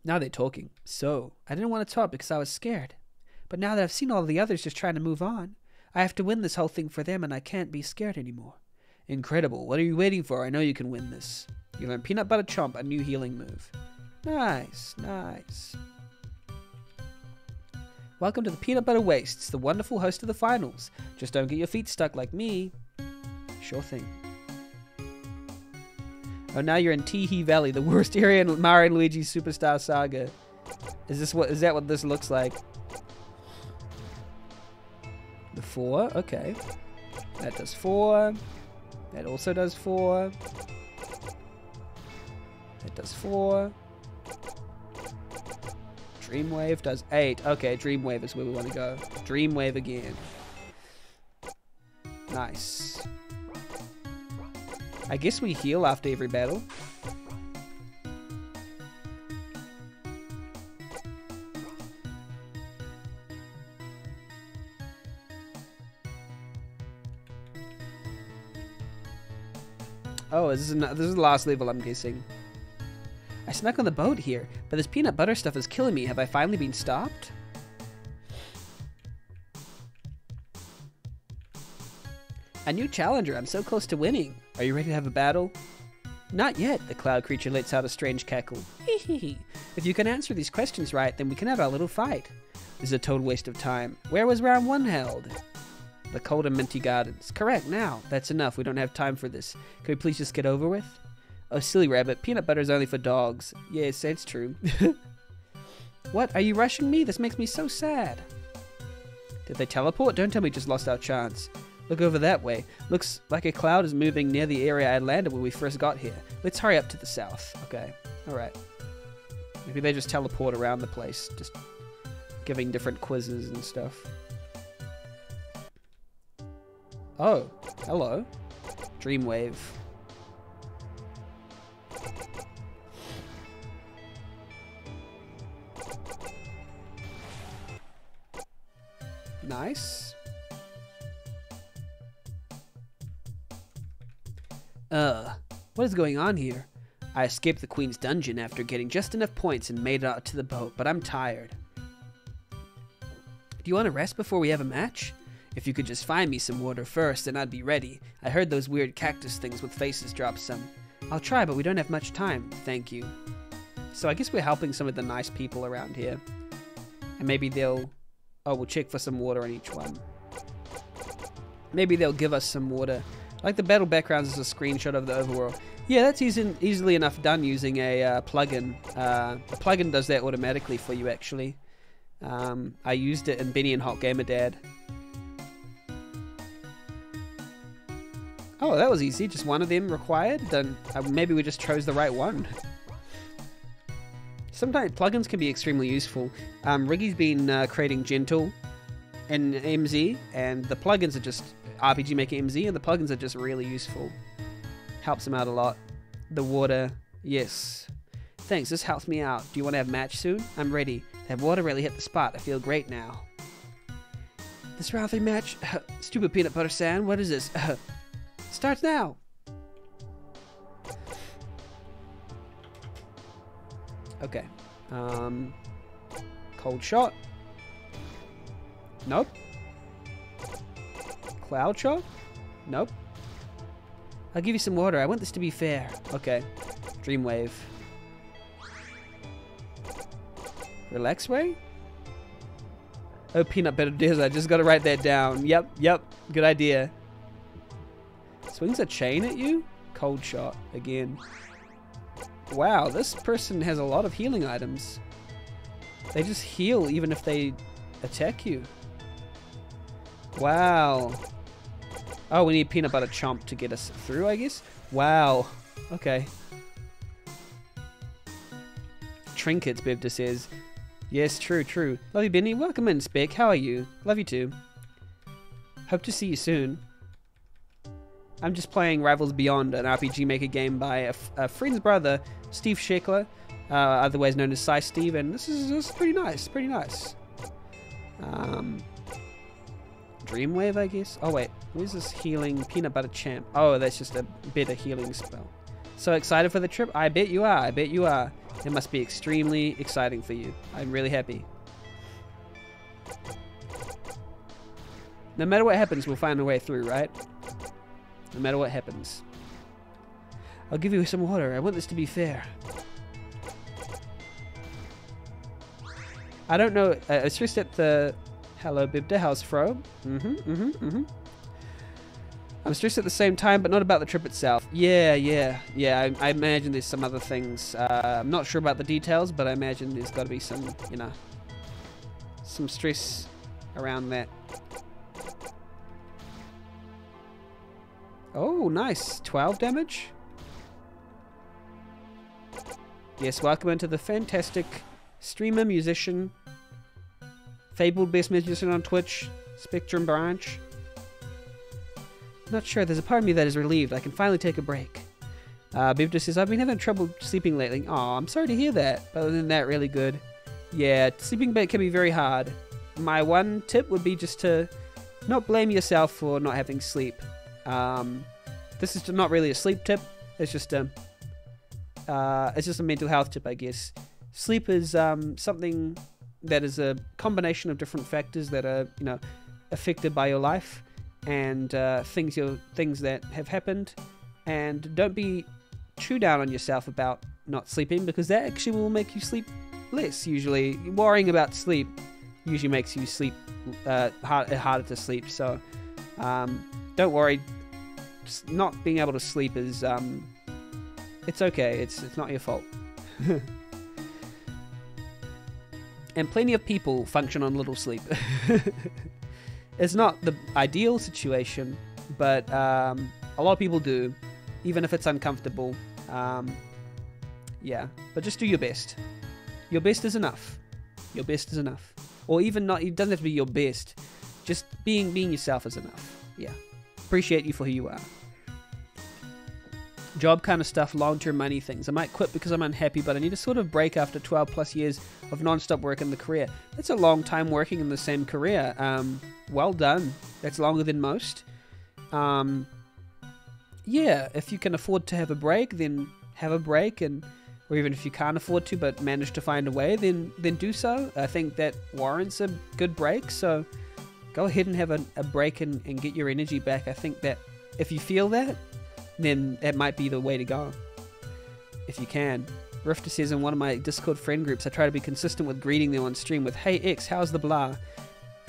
S1: Now they're talking. So, I didn't want to talk because I was scared. But now that I've seen all the others just trying to move on, I have to win this whole thing for them, and I can't be scared anymore. Incredible. What are you waiting for? I know you can win this. You learn Peanut Butter Chomp, a new healing move. Nice, nice. Welcome to the Peanut Butter Wastes, the wonderful host of the finals. Just don't get your feet stuck like me. Sure thing. Oh, now you're in Teehee Valley, the worst area in Mario and Luigi Superstar Saga. Is that what this looks like? The 4, okay. That does 4. That also does 4. That does 4. Dreamwave does 8. Okay, Dreamwave is where we want to go. Dreamwave again. Nice. I guess we heal after every battle. Oh, this is the last level, I'm guessing. I snuck on the boat here, but this peanut butter stuff is killing me. Have I finally been stopped? A new challenger. I'm so close to winning. Are you ready to have a battle? Not yet. The cloud creature lets out a strange cackle. If you can answer these questions right, then we can have our little fight. This is a total waste of time. Where was round 1 held? The cold and minty gardens. Correct, now. That's enough. We don't have time for this. Can we please just get over with? Oh, silly rabbit. Peanut butter is only for dogs. Yes, it's true. What? Are you rushing me? This makes me so sad. Did they teleport? Don't tell me we just lost our chance. Look over that way. Looks like a cloud is moving near the area I landed when we first got here. Let's hurry up to the south. Okay. Alright. Maybe they just teleport around the place. Just giving different quizzes and stuff. Oh. Hello. Dreamwave. Nice. What is going on here? I escaped the Queen's dungeon after getting just enough points and made it out to the boat, but I'm tired. Do you want to rest before we have a match? If you could just find me some water first, then I'd be ready. I heard those weird cactus things with faces drop some. I'll try, but we don't have much time. Thank you. So I guess we're helping some of the nice people around here. And maybe they'll... Oh, we'll check for some water on each one. Maybe they'll give us some water. Like the battle backgrounds is a screenshot of the overworld. Yeah, that's easily enough done using a plugin. A plugin does that automatically for you, actually. I used it in Benny and Hot Gamer Dad. Oh, that was easy. Just one of them required. Then maybe we just chose the right one. Sometimes plugins can be extremely useful. Riggy's been creating Gentle in MZ, and the plugins are just RPG Maker MZ, and the plugins are just really useful. Helps him out a lot. The water, yes. Thanks, this helps me out. Do you want to have a match soon? I'm ready. That water really hit the spot. I feel great now. This round 3 match? Stupid peanut butter sand, what is this? Starts now! Okay. Cold shot. Nope. Cloud shot? Nope. I'll give you some water. I want this to be fair. Okay. Dreamwave. Relax Ray? Oh, peanut butter desert. Just gotta write that down. Yep. Good idea. Swings a chain at you? Cold shot. Again. Wow, this person has a lot of healing items. They just heal even if they attack you. Wow. Oh, we need peanut butter chomp to get us through, I guess? Wow. Okay. Trinkets, Bibda says. Yes, true. Love you, Benny. Welcome in, Spec. How are you? Love you too. Hope to see you soon. I'm just playing Rivals Beyond, an RPG Maker game by a friend's brother, Steve Sheckler, otherwise known as PsiSteve, and this is pretty nice, Dreamwave, I guess? Oh wait, where's this healing peanut butter champ? Oh, that's just a better healing spell. So excited for the trip? I bet you are, It must be extremely exciting for you. I'm really happy. No matter what happens, we'll find a way through, right? No matter what happens. I'll give you some water. I want this to be fair. I don't know. It's just at the... Hello, Bibda. How's Fro? I'm stressed at the same time, but not about the trip itself. Yeah. I imagine there's some other things. I'm not sure about the details, but I imagine there's got to be some, you know, some stress around that. Oh, nice. 12 damage. Yes, welcome into the fantastic streamer, musician, fabled best musician on Twitch, Spectrum Branch. Not sure, there's a part of me that is relieved. I can finally take a break. Bibda says, I've been having trouble sleeping lately. Aw, I'm sorry to hear that. But other than that, really good. Yeah, sleeping bed can be very hard. My one tip would be just to not blame yourself for not having sleep. This is not really a sleep tip. It's just a mental health tip, I guess. Sleep is something that is a combination of different factors that are, you know, affected by your life and things that have happened. And don't be too down on yourself about not sleeping, because that actually will make you sleep less. Usually, worrying about sleep usually makes you sleep harder to sleep. So don't worry. Not being able to sleep is it's okay. It's not your fault. And plenty of people function on little sleep. It's not the ideal situation, but a lot of people do, even if it's uncomfortable. Yeah, but just do your best. Your best is enough. Your best is enough. Or even not, it doesn't have to be your best. Just being yourself is enough. Yeah. Appreciate you for who you are. Job kind of stuff, long-term money things. I might quit because I'm unhappy, but I need a sort of break after 12 plus years of non-stop work in the career. That's a long time working in the same career. Well done. That's longer than most. Yeah, if you can afford to have a break, then have a break, or even if you can't afford to but manage to find a way, then do so. I think that warrants a good break, so go ahead and have a break and get your energy back. I think that if you feel that, then that might be the way to go, if you can. Rifter says, in one of my Discord friend groups, I try to be consistent with greeting them on stream with, hey X, how's the blah?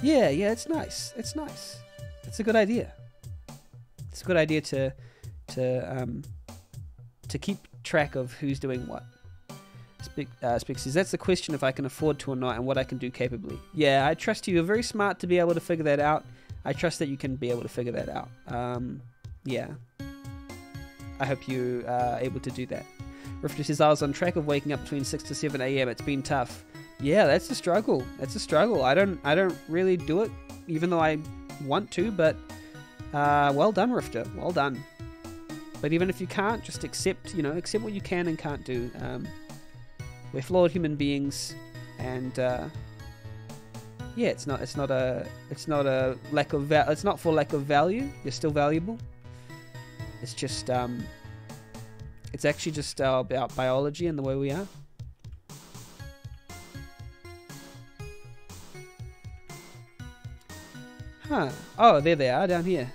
S1: Yeah, it's nice. It's nice. It's a good idea. It's a good idea to keep track of who's doing what. Speak says, that's the question, if I can afford to or not, and what I can do capably. Yeah, I trust you. You're very smart to be able to figure that out. I trust that you can be able to figure that out. Yeah. I hope you are able to do that. Rifter says, I was on track of waking up between 6 to 7 a.m. It's been tough. Yeah, that's a struggle. That's a struggle. I don't really do it, even though I want to, but well done, Rifter. Well done. But even if you can't, just accept what you can and can't do. We're flawed human beings, and yeah, it's not for lack of value. You're still valuable. It's just it's actually just about biology and the way we are. Huh. Oh, there they are, down here.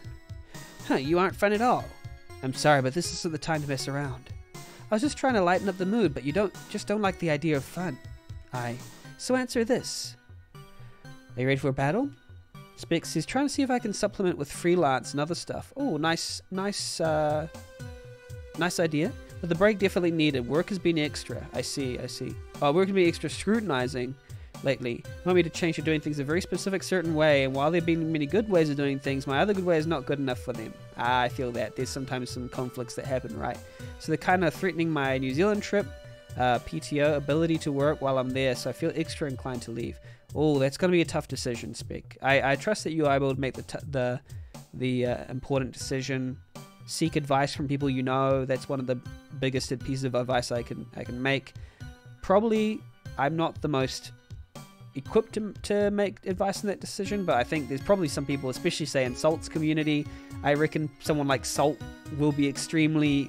S1: Huh, you aren't fun at all. I'm sorry, but this isn't the time to mess around. I was just trying to lighten up the mood, but you don't like the idea of fun. So answer this. Are you ready for a battle? Specs is trying to see if I can supplement with freelance and other stuff. Oh, nice idea. But the break definitely needed. Work has been extra. I see. Oh, work has been extra scrutinizing lately. You want me to change to doing things a very specific certain way, and while there have been many good ways of doing things, my other good way is not good enough for them. I feel that. There's sometimes some conflicts that happen, right? So they're kind of threatening my New Zealand trip, PTO, ability to work while I'm there, so I feel extra inclined to leave. Oh, that's going to be a tough decision, Spec. I trust that you are able to make the important decision. Seek advice from people you know. That's one of the biggest pieces of advice I can make. Probably, I'm not the most equipped to make advice in that decision, but I think there's probably some people, especially say in Salt's community, I reckon someone like Salt will be extremely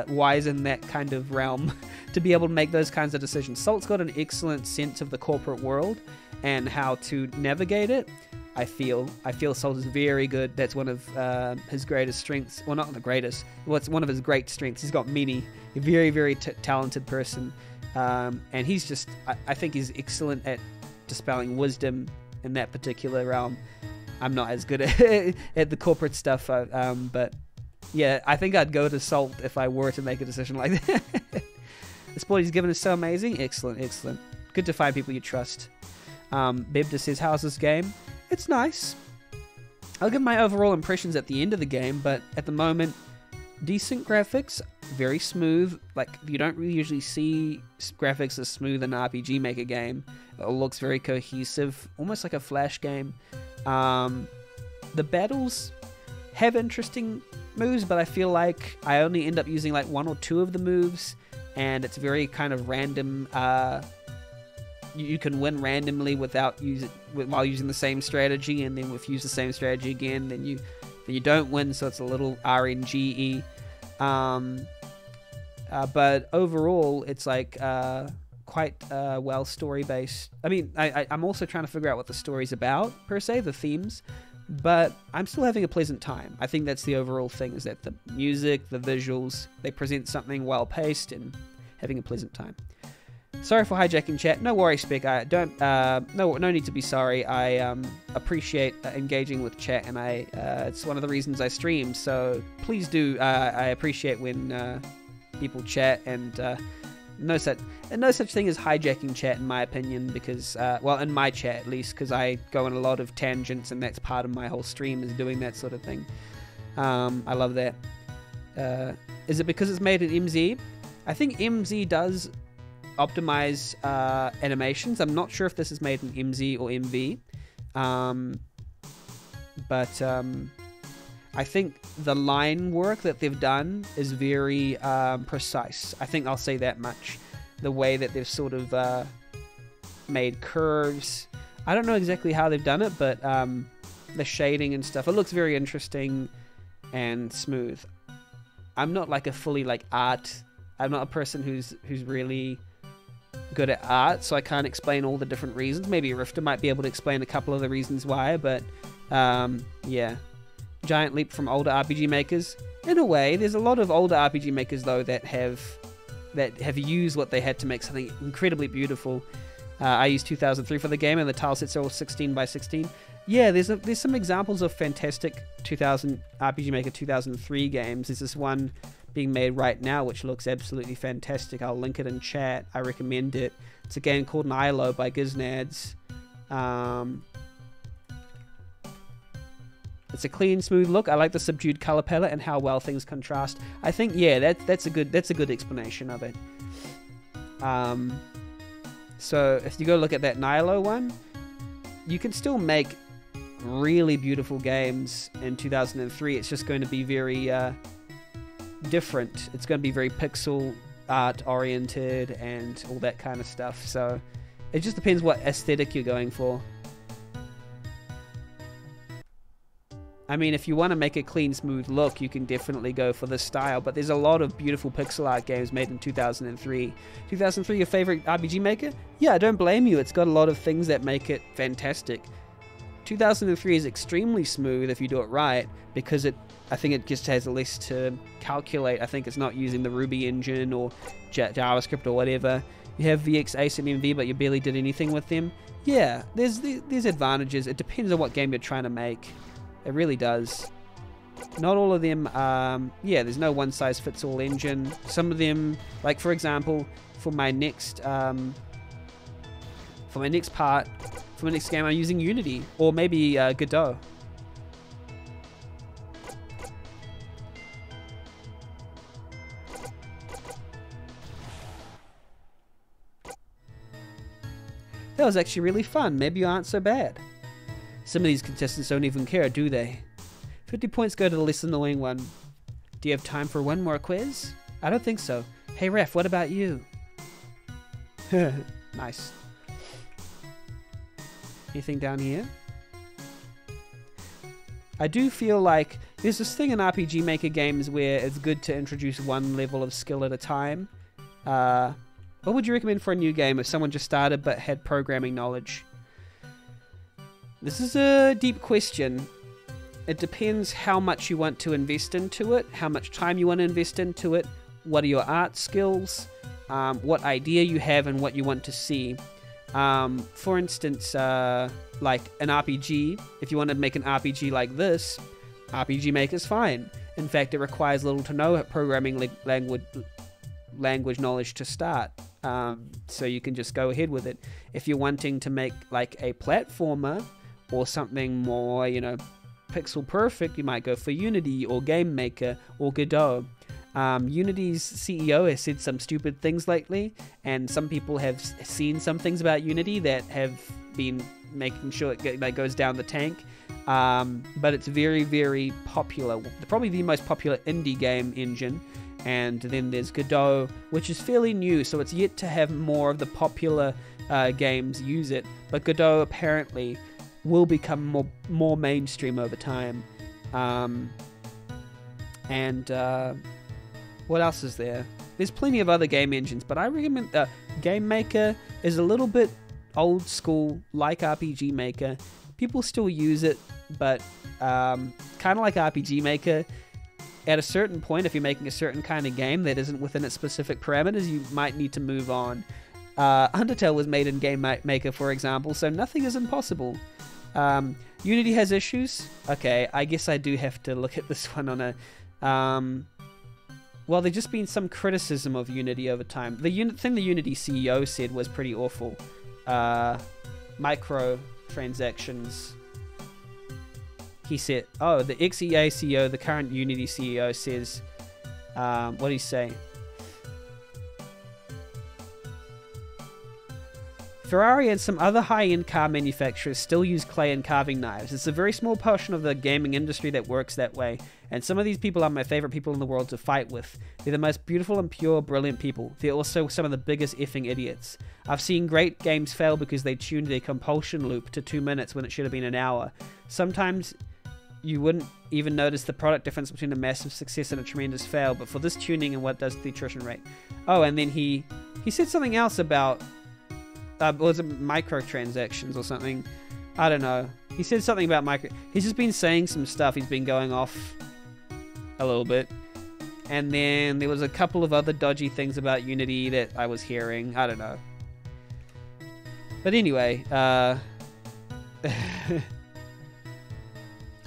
S1: wise in that kind of realm to be able to make those kinds of decisions. Salt's got an excellent sense of the corporate world and how to navigate it. I feel Salt is very good. That's one of his greatest strengths. Well, not the greatest. Well, it's one of his great strengths. He's got many. A very, very talented person. And he's just, I think he's excellent at dispelling wisdom in that particular realm. I'm not as good at the corporate stuff, but yeah, I think I'd go to Salt if I were to make a decision like that. The support he's given is so amazing. Excellent, excellent. Good to find people you trust. Bebda says, how's this game? It's nice. I'll give my overall impressions at the end of the game, but at the moment, decent graphics, very smooth. Like, you don't really usually see graphics as smooth in an RPG Maker game. It looks very cohesive, almost like a Flash game. The battles have interesting moves, but I feel like I only end up using like 1 or 2 of the moves, and it's very kind of random. You can win randomly while using the same strategy, and then if you use the same strategy again, then you don't win. So it's a little RNG-y. But overall, it's like quite well story based. I mean, I'm also trying to figure out what the story's about per se, the themes. But I'm still having a pleasant time. I think that's the overall thing, is that the music, the visuals, they present something well paced and having a pleasant time. Sorry for hijacking chat. No worries, Spec. I don't. No need to be sorry. I appreciate engaging with chat, and it's one of the reasons I stream. So please do. I appreciate when people chat, and no such thing as hijacking chat, in my opinion. Because well, in my chat at least, because I go on a lot of tangents, and that's part of my whole stream, is doing that sort of thing. I love that. Is it because it's made in MZ? I think MZ does optimize animations. I'm not sure if this is made in MZ or MV, but I think the line work that they've done is very precise. I think I'll say that much. The way that they've sort of made curves, I don't know exactly how they've done it, but the shading and stuff, it looks very interesting and smooth. I'm not like a fully like art. I'm not a person who's really good at art, so I can't explain all the different reasons. Maybe Rifter might be able to explain a couple of the reasons why, but yeah. Giant leap from older RPG makers. In a way, there's a lot of older RPG makers though that have used what they had to make something incredibly beautiful. I used 2003 for the game, and the tile sets are all 16 by 16. Yeah, there's some examples of fantastic RPG Maker 2003 games. There's this one being made right now which looks absolutely fantastic. I'll link it in chat. I recommend it. It's a game called Nilo by Giznads. It's a clean, smooth look. I like the subdued color palette and how well things contrast. I think, yeah, that's a good explanation of it. So if you go look at that Nilo one, you can still make really beautiful games in 2003. It's just going to be very different. It's going to be very pixel art oriented and all that kind of stuff. So it just depends what aesthetic you're going for. I mean, if you want to make a clean, smooth look, you can definitely go for this style, but there's a lot of beautiful pixel art games made in 2003. 2003, your favorite RPG Maker? Yeah, I don't blame you. It's got a lot of things that make it fantastic. 2003 is extremely smooth if you do it right, because I think it just has less to calculate. I think it's not using the Ruby engine or JavaScript or whatever. You have VX, Ace, and MV, but you barely did anything with them. Yeah, there's advantages. It depends on what game you're trying to make. It really does. Not all of them, yeah, there's no one-size-fits-all engine. Some of them, like for example, for my next game, I'm using Unity, or maybe Godot. That was actually really fun. Maybe you aren't so bad. Some of these contestants don't even care, do they? 50 points go to the less annoying one. Do you have time for one more quiz? I don't think so. Hey Ref, what about you? Nice. Anything down here? I do feel like There's this thing in RPG Maker games where it's good to introduce one level of skill at a time. What would you recommend for a new game if someone just started but had programming knowledge? This is a deep question. It depends how much you want to invest into it, how much time you want to invest into it, what are your art skills, what idea you have and what you want to see. For instance, like an RPG, if you want to make an RPG like this, RPG Maker's fine. In fact, it requires little to no programming language knowledge to start. So you can just go ahead with it. If you're wanting to make like a platformer or something more, you know, pixel perfect, you might go for Unity or Game Maker or Godot. Unity's CEO has said some stupid things lately, and some people have seen some things about Unity that have been making sure it goes down the tank. But it's very, very popular. Probably the most popular indie game engine. And then there's Godot, which is fairly new, so it's yet to have more of the popular games use it. But Godot apparently will become more mainstream over time. What else is there? There's plenty of other game engines, but I recommend Game Maker is a little bit old school, like RPG Maker. People still use it, but kind of like RPG Maker, at a certain point, if you're making a certain kind of game that isn't within its specific parameters, you might need to move on. Undertale was made in Game Maker, for example, so nothing is impossible. Unity has issues. Okay, I guess I do have to look at this one on a... well, there's just been some criticism of Unity over time. The thing the Unity CEO said was pretty awful. Microtransactions. He said, oh, the ex-EA CEO, the current Unity CEO says, what did he say? Ferrari and some other high-end car manufacturers still use clay and carving knives. It's a very small portion of the gaming industry that works that way, and some of these people are my favorite people in the world to fight with. They're the most beautiful and pure, brilliant people. They're also some of the biggest effing idiots. I've seen great games fail because they tuned their compulsion loop to 2 minutes when it should have been an hour. Sometimes you wouldn't even notice the product difference between a massive success and a tremendous fail, but for this tuning and what does the attrition rate. Oh, and then he said something else about, was it microtransactions or something? I don't know. He said something about he's just been saying some stuff. He's been going off a little bit. And then there was a couple of other dodgy things about Unity that I was hearing. I don't know. But anyway,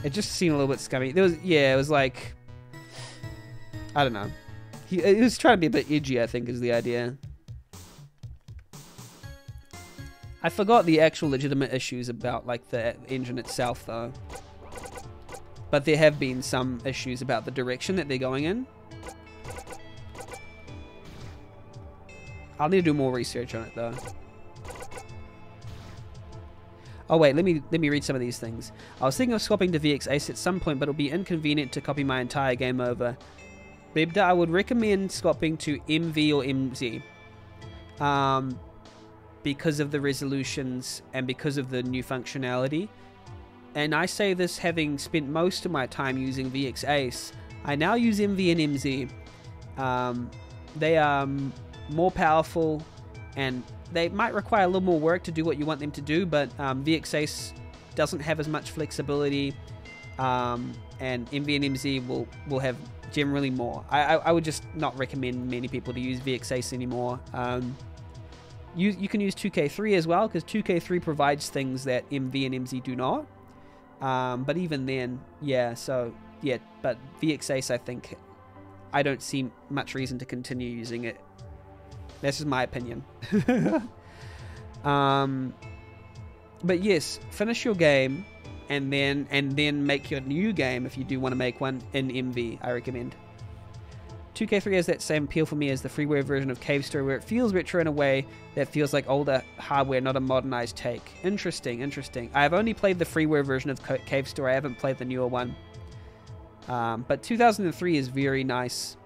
S1: it just seemed a little bit scummy. It was like, I don't know. He was trying to be a bit edgy, I think, is the idea. I forgot the actual legitimate issues about like the engine itself, though. But there have been some issues about the direction that they're going in. I'll need to do more research on it, though. Oh wait, let me read some of these things. I was thinking of swapping to VX-Ace at some point, but it'll be inconvenient to copy my entire game over. Bebda, I would recommend swapping to MV or MZ. Because of the resolutions and because of the new functionality. And I say this having spent most of my time using VX-Ace. I now use MV and MZ. They are more powerful and they might require a little more work to do what you want them to do, but VX-Ace doesn't have as much flexibility, and MV and MZ will have generally more. I would just not recommend many people to use VX-Ace anymore. You can use 2K3 as well, because 2K3 provides things that MV and MZ do not. But even then, but VX-Ace, I think, I don't see much reason to continue using it. This is my opinion. But yes, finish your game and then make your new game if you do want to make one in MV, I recommend. 2K3 has that same appeal for me as the freeware version of Cave Story, where it feels retro in a way that feels like older hardware, not a modernized take. Interesting. I have only played the freeware version of Cave Story. I haven't played the newer one. But 2003 is very nice.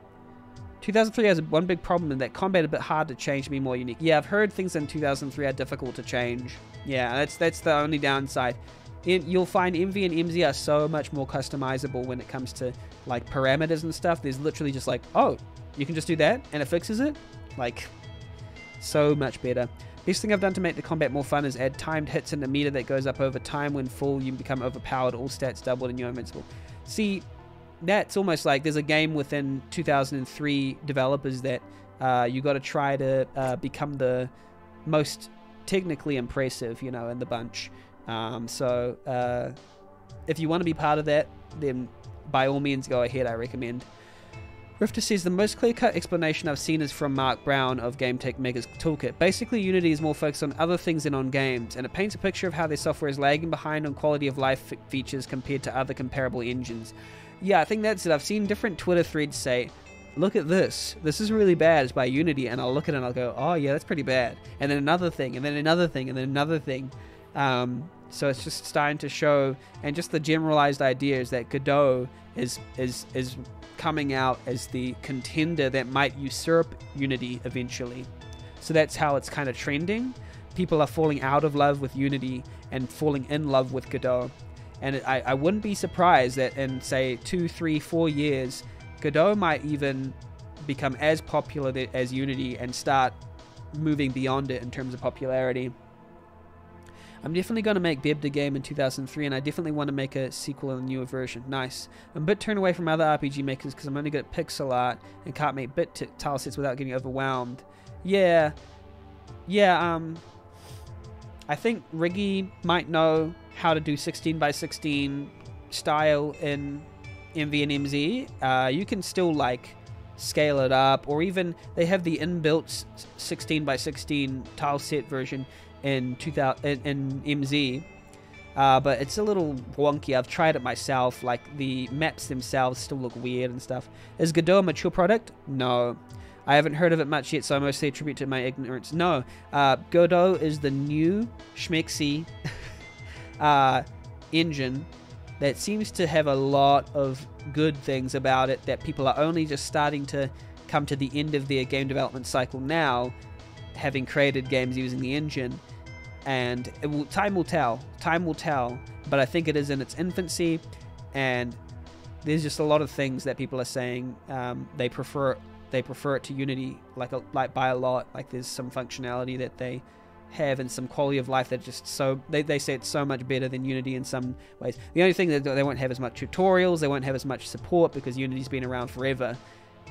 S1: 2003 has one big problem in that combat a bit hard to change to be more unique. Yeah, I've heard things in 2003 are difficult to change. Yeah, that's the only downside. You'll find MV and MZ are so much more customizable when it comes to like parameters and stuff. There's literally just like, oh, you can just do that and it fixes it. Like, so much better. Best thing I've done to make the combat more fun is add timed hits in the meter that goes up over time. When full, you become overpowered, all stats doubled, and you're invincible. See, that's almost like there's a game within 2003 developers that you got to try to become the most technically impressive, you know, in the bunch. So if you want to be part of that, then by all means go ahead, I recommend. Rifter says, the most clear-cut explanation I've seen is from Mark Brown of GameTech Mega's Toolkit. Basically, Unity is more focused on other things than on games, and it paints a picture of how their software is lagging behind on quality of life features compared to other comparable engines. Yeah, I think that's it. I've seen different Twitter threads say, look at this. This is really bad. It's by Unity. And I'll look at it and I'll go, oh, yeah, that's pretty bad. And then another thing, and then another thing, and then another thing. So it's just starting to show, and just the generalized idea is that Godot is coming out as the contender that might usurp Unity eventually. So that's how it's kind of trending. People are falling out of love with Unity and falling in love with Godot. And I wouldn't be surprised that in, say, 2, 3, 4 years, Godot might even become as popular as Unity and start moving beyond it in terms of popularity. I'm definitely going to make Beb the game in 2003, and I definitely want to make a sequel in a newer version. Nice. I'm a bit turned away from other RPG makers because I'm only good at pixel art and can't make bit tile sets without getting overwhelmed. Yeah, I think Riggy might know how to do 16x16 style in MV and MZ. You can still like scale it up, or even they have the inbuilt 16x16 tile set version in MZ, but it's a little wonky. I've tried it myself. Like, the maps themselves still look weird and stuff. Is Godot a mature product? No, I haven't heard of it much yet, so I mostly attribute to my ignorance. No, Godot is the new schmexy engine that seems to have a lot of good things about it, that people are only just starting to come to the end of their game development cycle now, having created games using the engine. And time will tell, but I think it is in its infancy, and there's just a lot of things that people are saying they prefer it to Unity, like by a lot. Like, there's some functionality that they have and some quality of life that just so they say it's so much better than Unity in some ways. The only thing that they won't have as much tutorials, they won't have as much support, because Unity's been around forever.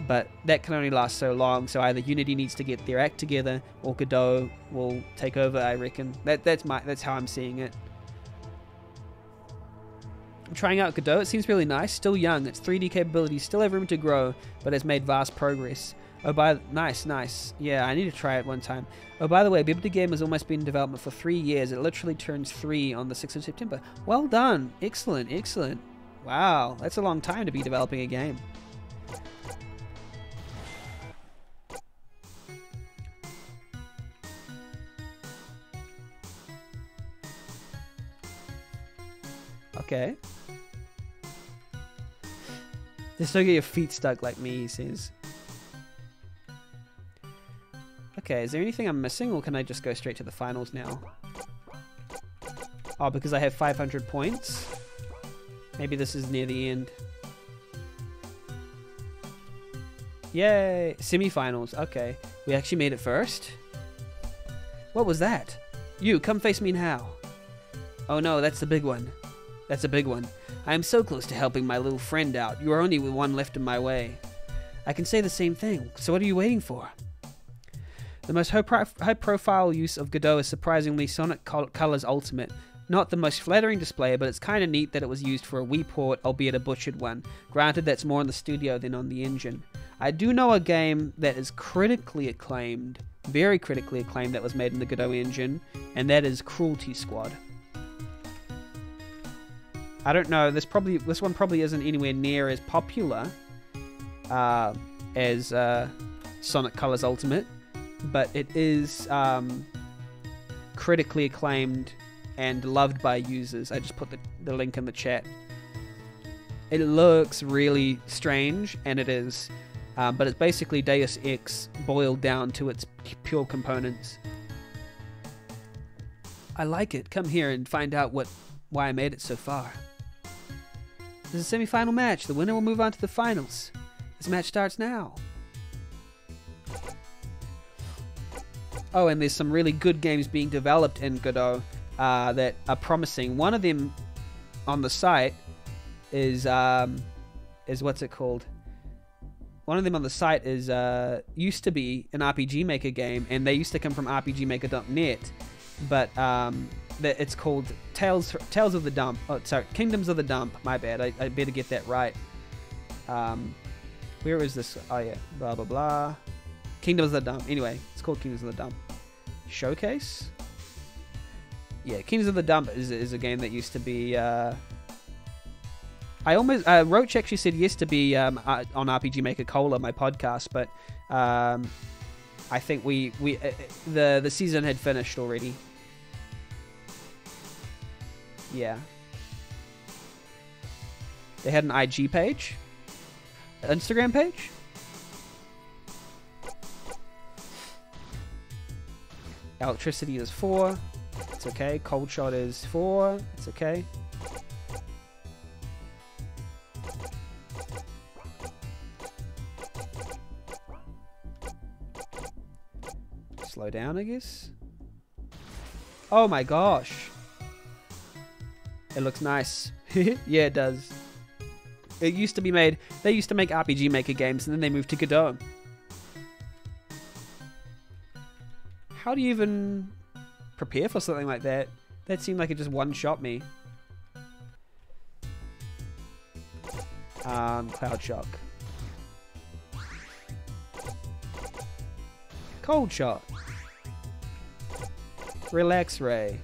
S1: But that can only last so long, so either Unity needs to get their act together, or Godot will take over, I reckon. That's how I'm seeing it. I'm trying out Godot. It seems really nice. Still young. Its 3D capabilities still have room to grow, but has made vast progress. Oh, nice. Yeah, I need to try it one time. Oh, by the way, Bib the game has almost been in development for 3 years. It literally turns 3 on the 6th of September. Well done. Excellent. Wow, that's a long time to be developing a game. Okay. Just don't get your feet stuck like me, he says. Okay, is there anything I'm missing, or can I just go straight to the finals now? Oh, because I have 500 points? Maybe this is near the end. Yay! Semi-finals, okay. We actually made it first? What was that? You, come face me now. Oh no, that's the big one. That's a big one. I am so close to helping my little friend out. You are only one left in my way. I can say the same thing, so what are you waiting for? The most high-profile use of Godot is surprisingly Sonic Colors Ultimate. Not the most flattering display, but it's kind of neat that it was used for a Wii port, albeit a butchered one. Granted, that's more on the studio than on the engine. I do know a game that is critically acclaimed, very critically acclaimed, that was made in the Godot engine, and that is Cruelty Squad. I don't know, this one probably isn't anywhere near as popular as Sonic Colors Ultimate, but it is critically acclaimed and loved by users. I just put the link in the chat. It looks really strange, and it is, but it's basically Deus Ex boiled down to its pure components. I like it. Come here and find out what why I made it so far. This is a semi-final match. The winner will move on to the finals. This match starts now. Oh, and there's some really good games being developed in Godot that are promising. One of them on the site is what's it called? One of them on the site is used to be an RPG Maker game, and they used to come from RPGmaker.net, but it's called Tales of the Dump. Oh, sorry, Kingdoms of the Dump. My bad. I better get that right. Where is this? Oh yeah, blah blah blah. Kingdoms of the Dump. Anyway, it's called Kingdoms of the Dump. Showcase. Yeah, Kingdoms of the Dump is a game that used to be. Roach actually said yes to be on RPG Maker Cola, my podcast, but I think the season had finished already. Yeah. They had an IG page, Instagram page. Electricity is 4. It's okay. Cold shot is 4. It's okay. Slow down, I guess. Oh my gosh. It looks nice. Yeah, it does. It used to be made... They used to make RPG Maker games, and then they moved to Godot. How do you even prepare for something like that? That seemed like it just one-shot me. Cloud Shock. Cold Shot. Relax Ray.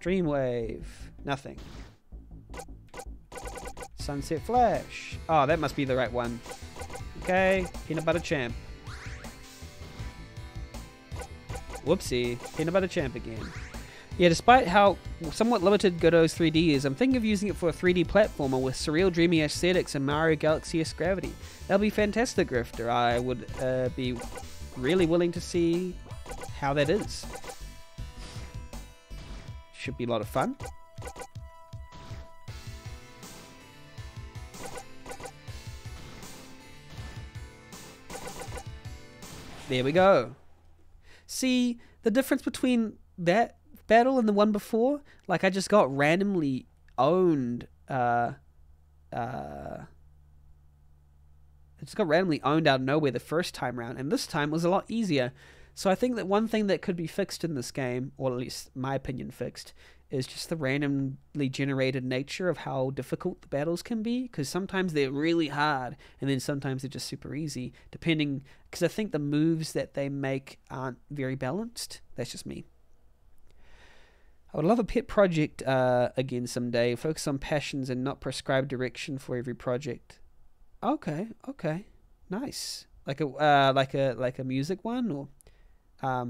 S1: Dreamwave. Nothing. Sunset Flash. Oh, that must be the right one. Okay. Peanut Butter Champ. Whoopsie. Peanut Butter Champ again. Yeah, despite how somewhat limited Godot's 3D is, I'm thinking of using it for a 3D platformer with surreal dreamy aesthetics and Mario Galaxy-esque gravity. That'll be fantastic, Grifter. I would be really willing to see how that is. Should be a lot of fun. There we go. See, the difference between that battle and the one before? Like, I just got randomly owned. I just got randomly owned out of nowhere the first time round, and this time was a lot easier. So I think that one thing that could be fixed in this game, or at least my opinion fixed, is just the randomly generated nature of how difficult the battles can be, because sometimes they're really hard, and then sometimes they're just super easy, depending, because I think the moves that they make aren't very balanced. That's just me. I would love a pet project again someday. Focus on passions and not prescribed direction for every project. Okay, nice. Like a music one, or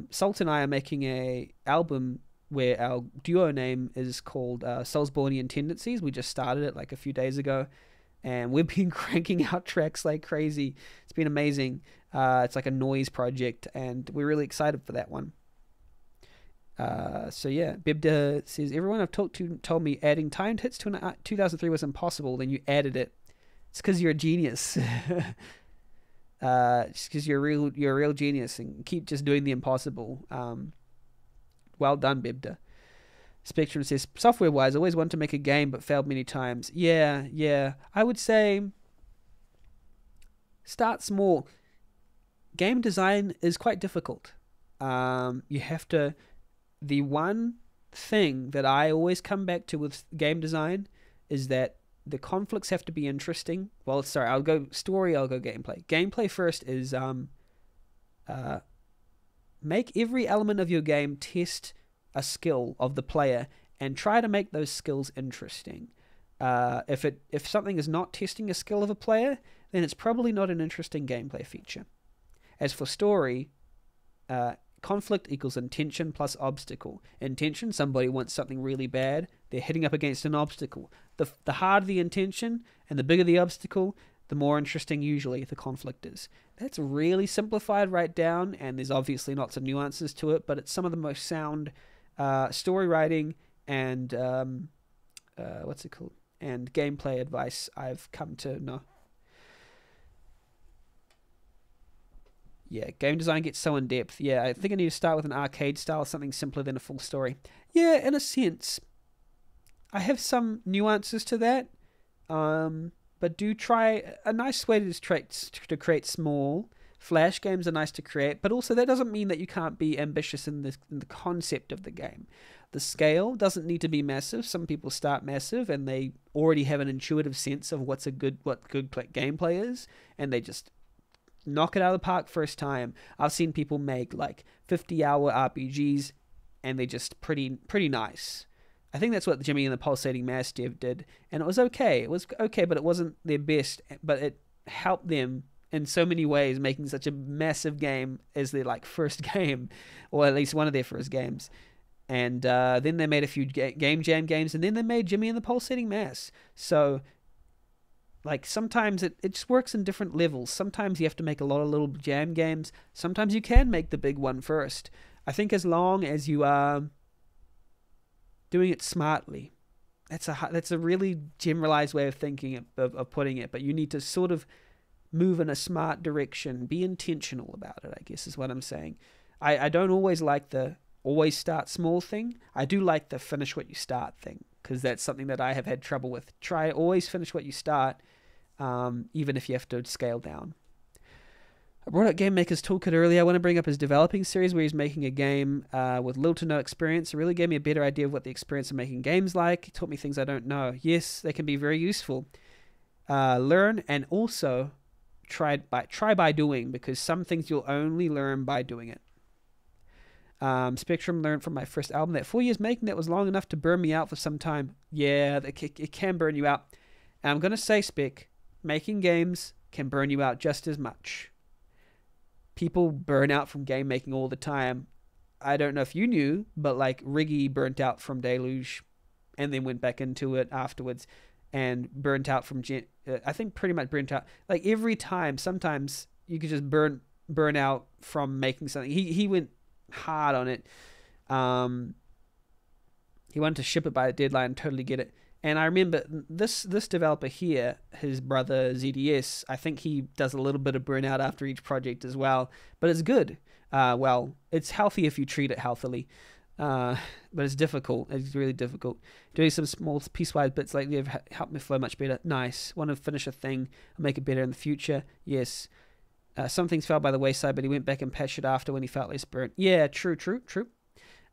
S1: Salt and I are making a album where our duo name is called Soulsbornian Tendencies. We just started it like a few days ago, and we've been cranking out tracks like crazy. It's been amazing. It's like a noise project, and we're really excited for that one. So yeah, Bibda says, everyone I've talked to told me adding timed hits to 2003 was impossible, then you added it. It's because you're a genius. Just because you're a real genius, and keep just doing the impossible. Well done, Bibda. Spectrum says, software-wise, I always wanted to make a game but failed many times. Yeah. I would say start small. Game design is quite difficult. You have to... The one thing that I always come back to with game design is that the conflicts have to be interesting. Well, sorry, I'll go story, I'll go gameplay. Gameplay first is make every element of your game test a skill of the player and try to make those skills interesting. If something is not testing a skill of a player, then it's probably not an interesting gameplay feature. As for story, conflict equals intention plus obstacle. Intention, somebody wants something really bad, they're hitting up against an obstacle. The harder the intention and the bigger the obstacle, the more interesting usually the conflict is. That's really simplified right down, and there's obviously lots of nuances to it, but it's some of the most sound story writing, and what's it called? And gameplay advice I've come to know. Yeah, game design gets so in depth. Yeah, I think I need to start with an arcade style, something simpler than a full story. Yeah, in a sense, I have some nuances to that. But do try a nice way to create small Flash games are nice to create, but also that doesn't mean that you can't be ambitious in the concept of the game. The scale doesn't need to be massive. Some people start massive and they already have an intuitive sense of what good gameplay is, and they just knock it out of the park first time. I've seen people make like 50-hour RPGs, and they're just pretty nice. I think that's what Jimmy and the Pulsating Mass dev did, and it was okay. It was okay, but it wasn't their best. But it helped them in so many ways, making such a massive game as their like first game, or at least one of their first games. And then they made a few Game Jam games, and then they made Jimmy and the Pulsating Mass. So, like, sometimes it just works in different levels. Sometimes you have to make a lot of little jam games. Sometimes you can make the big one first. I think as long as you are doing it smartly, that's a really generalized way of thinking of putting it, but you need to sort of move in a smart direction, be intentional about it, I guess is what I'm saying. I don't always like the always start small thing. I do like the finish what you start thing, because that's something that I have had trouble with. Try always finish what you start, even if you have to scale down. I brought up Game Maker's Toolkit earlier. I want to bring up his developing series where he's making a game with little to no experience. It really gave me a better idea of what the experience of making games like. It taught me things I don't know. Yes, they can be very useful. Learn, and also try by doing, because some things you'll only learn by doing it. Spectrum learned from my first album that 4 years making that was long enough to burn me out for some time. Yeah, it can burn you out. And I'm going to say, Spec, making games can burn you out just as much. People burn out from game making all the time. I don't know if you knew, but like Riggy burnt out from Deluge and then went back into it afterwards, and burnt out from I think pretty much burnt out. Like every time, sometimes you could just burn out from making something. He went hard on it. He wanted to ship it by a deadline, totally get it. And I remember this developer here, his brother ZDS, I think he does a little bit of burnout after each project as well. But it's good. Well, it's healthy if you treat it healthily. But it's difficult. It's really difficult. Doing some small piecewise bits like they've helped me flow much better. Nice. Want to finish a thing and make it better in the future? Yes. Some things fell by the wayside, but he went back and patched it after when he felt less burnt. Yeah, true.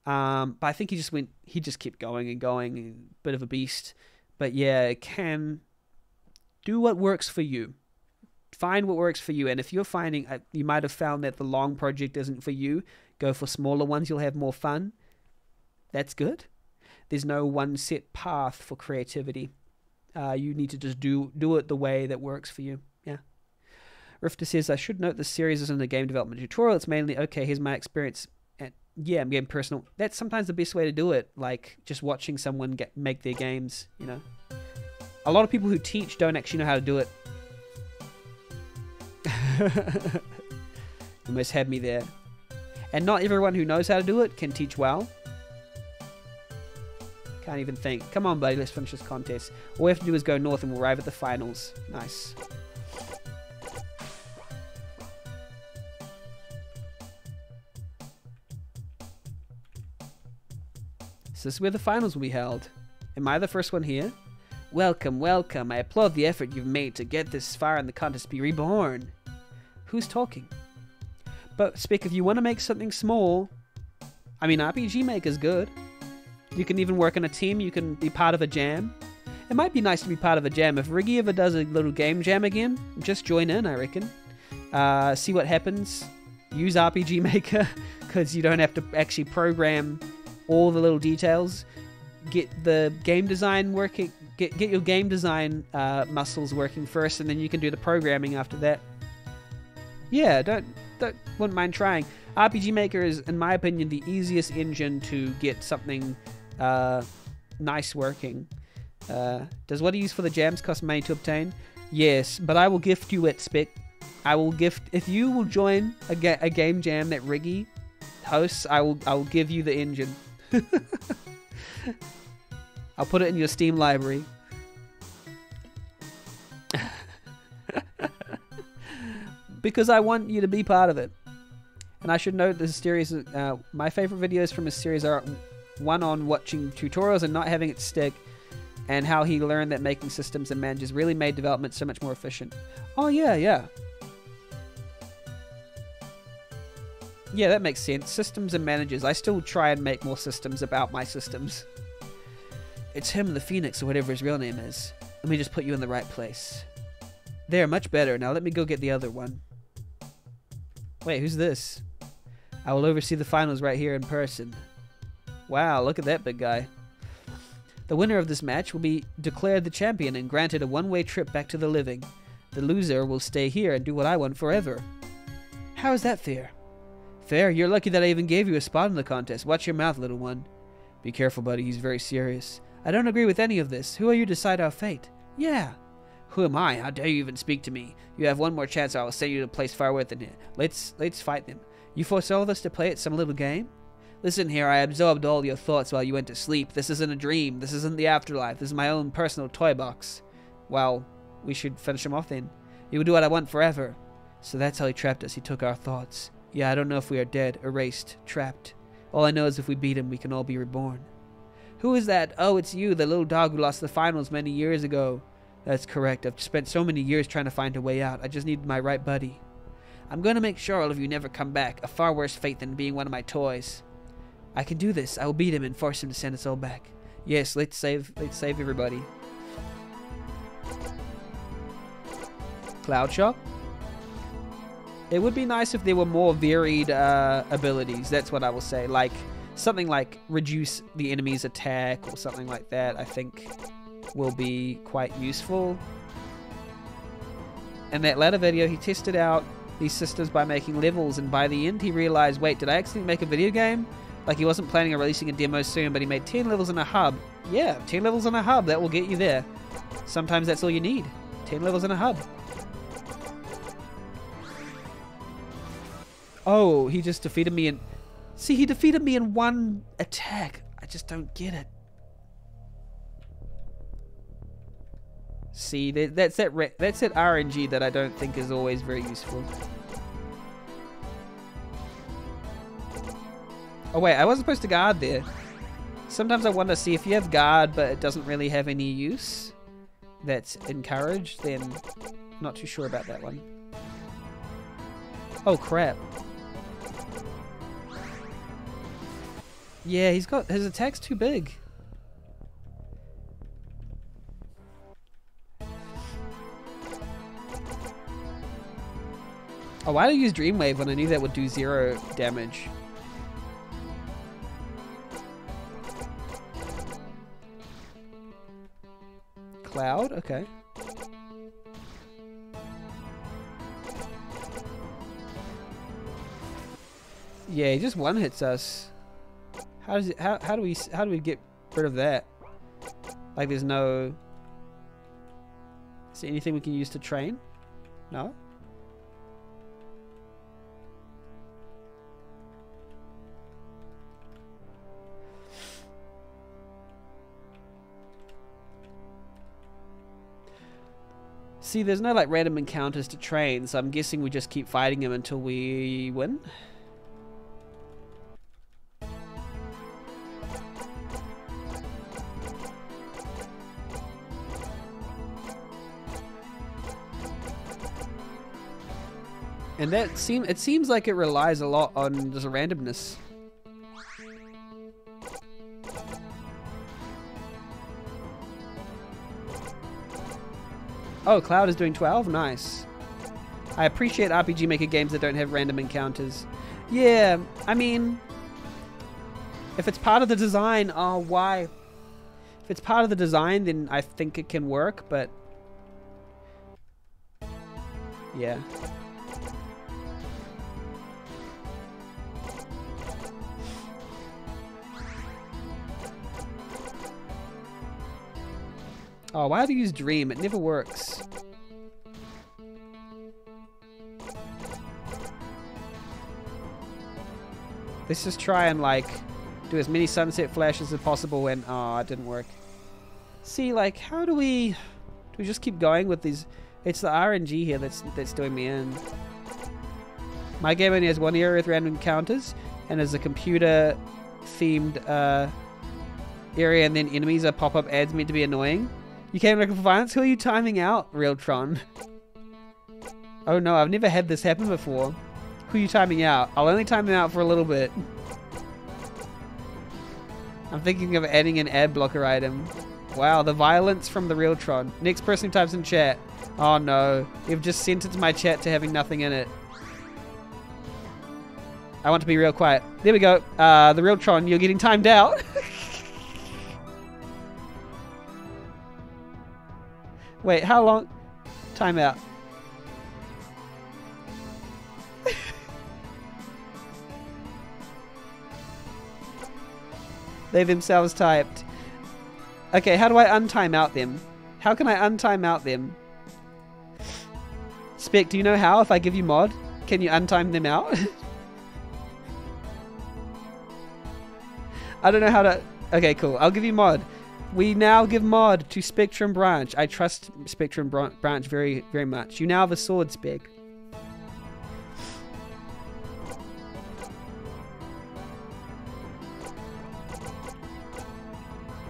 S1: But I think he just kept going and going, bit of a beast. But yeah, it can do what works for you. Find what works for you. And if you're finding, you might have found that the long project isn't for you, go for smaller ones, you'll have more fun. That's good. There's no one set path for creativity. You need to just do it the way that works for you. Yeah. Rifter says, I should note this series isn't a game development tutorial. It's mainly, okay, here's my experience. Yeah, I'm getting personal. That's sometimes the best way to do it, like just watching someone make their games, you know. A lot of people who teach don't actually know how to do it. Almost had me there. And not everyone who knows how to do it can teach well. Can't even think. Come on, buddy, let's finish this contest. All we have to do is go north and we'll arrive at the finals. Nice. So this is where the finals will be held. Am I the first one here? Welcome, welcome. I applaud the effort you've made to get this far in the contest be reborn. Who's talking? But, Spec, if you want to make something small, I mean, RPG Maker's good. You can even work in a team. You can be part of a jam. It might be nice to be part of a jam. If Riggy ever does a little game jam again, just join in, I reckon. See what happens. Use RPG Maker, because you don't have to actually program all the little details. Get the game design working. Get your game design muscles working first, and then you can do the programming after that. Yeah, wouldn't mind trying. RPG Maker is, in my opinion, the easiest engine to get something nice working. Does what he used for the jams cost money to obtain? Yes, but I will gift you it, Spec. I will gift, if you will join a game jam that Riggy hosts, I will give you the engine. I'll put it in your Steam library. Because I want you to be part of it. And I should note this series, my favorite videos from this series are one on watching tutorials and not having it stick, and how he learned that making systems and managers really made development so much more efficient. Oh yeah, yeah. Yeah, that makes sense. Systems and managers. I still try and make more systems about my systems. It's him, the Phoenix, or whatever his real name is. Let me just put you in the right place. There, much better. Now let me go get the other one. Wait, who's this? I will oversee the finals right here in person. Wow, look at that big guy. The winner of this match will be declared the champion and granted a one-way trip back to the living. The loser will stay here and do what I want forever. How is that fair? Fair? You're lucky that I even gave you a spot in the contest. Watch your mouth, little one. Be careful, buddy. He's very serious. I don't agree with any of this. Who are you to decide our fate? Yeah. Who am I? How dare you even speak to me? You have one more chance, or I will send you to a place far away than here. Let's fight them. You force all of us to play at some little game? Listen here, I absorbed all your thoughts while you went to sleep. This isn't a dream. This isn't the afterlife. This is my own personal toy box. Well, we should finish him off then. He will do what I want forever. So that's how he trapped us. He took our thoughts. Yeah, I don't know if we are dead, erased, trapped. All I know is if we beat him, we can all be reborn. Who is that? Oh, it's you, the little dog who lost the finals many years ago. That's correct. I've spent so many years trying to find a way out. I just need my right buddy. I'm going to make sure all of you never come back. A far worse fate than being one of my toys. I can do this. I will beat him and force him to send us all back. Yes, let's save everybody. Cloud Shock? It would be nice if there were more varied abilities. That's what I will say. Like something like reduce the enemy's attack or something like that, I think will be quite useful. In that latter video, he tested out these systems by making levels, and by the end he realized, wait, did I actually make a video game? Like, he wasn't planning on releasing a demo soon, but he made 10 levels in a hub. Yeah, 10 levels in a hub, that will get you there. Sometimes that's all you need. 10 levels in a hub. Oh, he just defeated me in... See, he defeated me in one attack. I just don't get it. See, that's that RNG that I don't think is always very useful. Oh wait, I wasn't supposed to guard there. Sometimes I want to see if you have guard but it doesn't really have any use that's encouraged, then not too sure about that one. Oh crap. Yeah, his attack's too big. Oh, why did I use Dreamwave when I knew that would do 0 damage? Cloud? Okay. Yeah, he just one hits us. How does it? How do we get rid of that? Like, there's no. Is there anything we can use to train? No. See, there's no like random encounters to train, so I'm guessing we just keep fighting him until we win. And it seems like it relies a lot on just randomness. Oh, Cloud is doing 12? Nice. I appreciate RPG Maker games that don't have random encounters. Yeah, I mean, if it's part of the design, oh, why? If it's part of the design, then I think it can work, but... yeah. Oh, why do you use Dream? It never works. Let's just try and, like, Do as many sunset flashes as possible when... Oh, it didn't work. See, like, how do we... Do we just keep going with these... It's the RNG here that's doing me in. My game only has one area with random encounters, and is a computer-themed area, and then enemies are pop-up ads meant to be annoying. You came looking for violence? Who are you timing out, Realtron? Oh no, I've never had this happen before. Who are you timing out? I'll only time them out for a little bit. I'm thinking of adding an ad blocker item. Wow, the violence from the Realtron. Next person who types in chat. Oh no, you've just sentenced my chat to having nothing in it. I want to be real quiet. There we go. The Realtron, you're getting timed out. Wait, how long? Time out. They themselves typed. Okay, how do I untime out them? How can I untime out them? Spec, do you know how? If I give you mod, can you untime them out? I don't know how to... Okay, cool. I'll give you mod. We now give mod to Spectrum Branch. I trust Spectrum Branch very, very much. You now have a sword, Spec.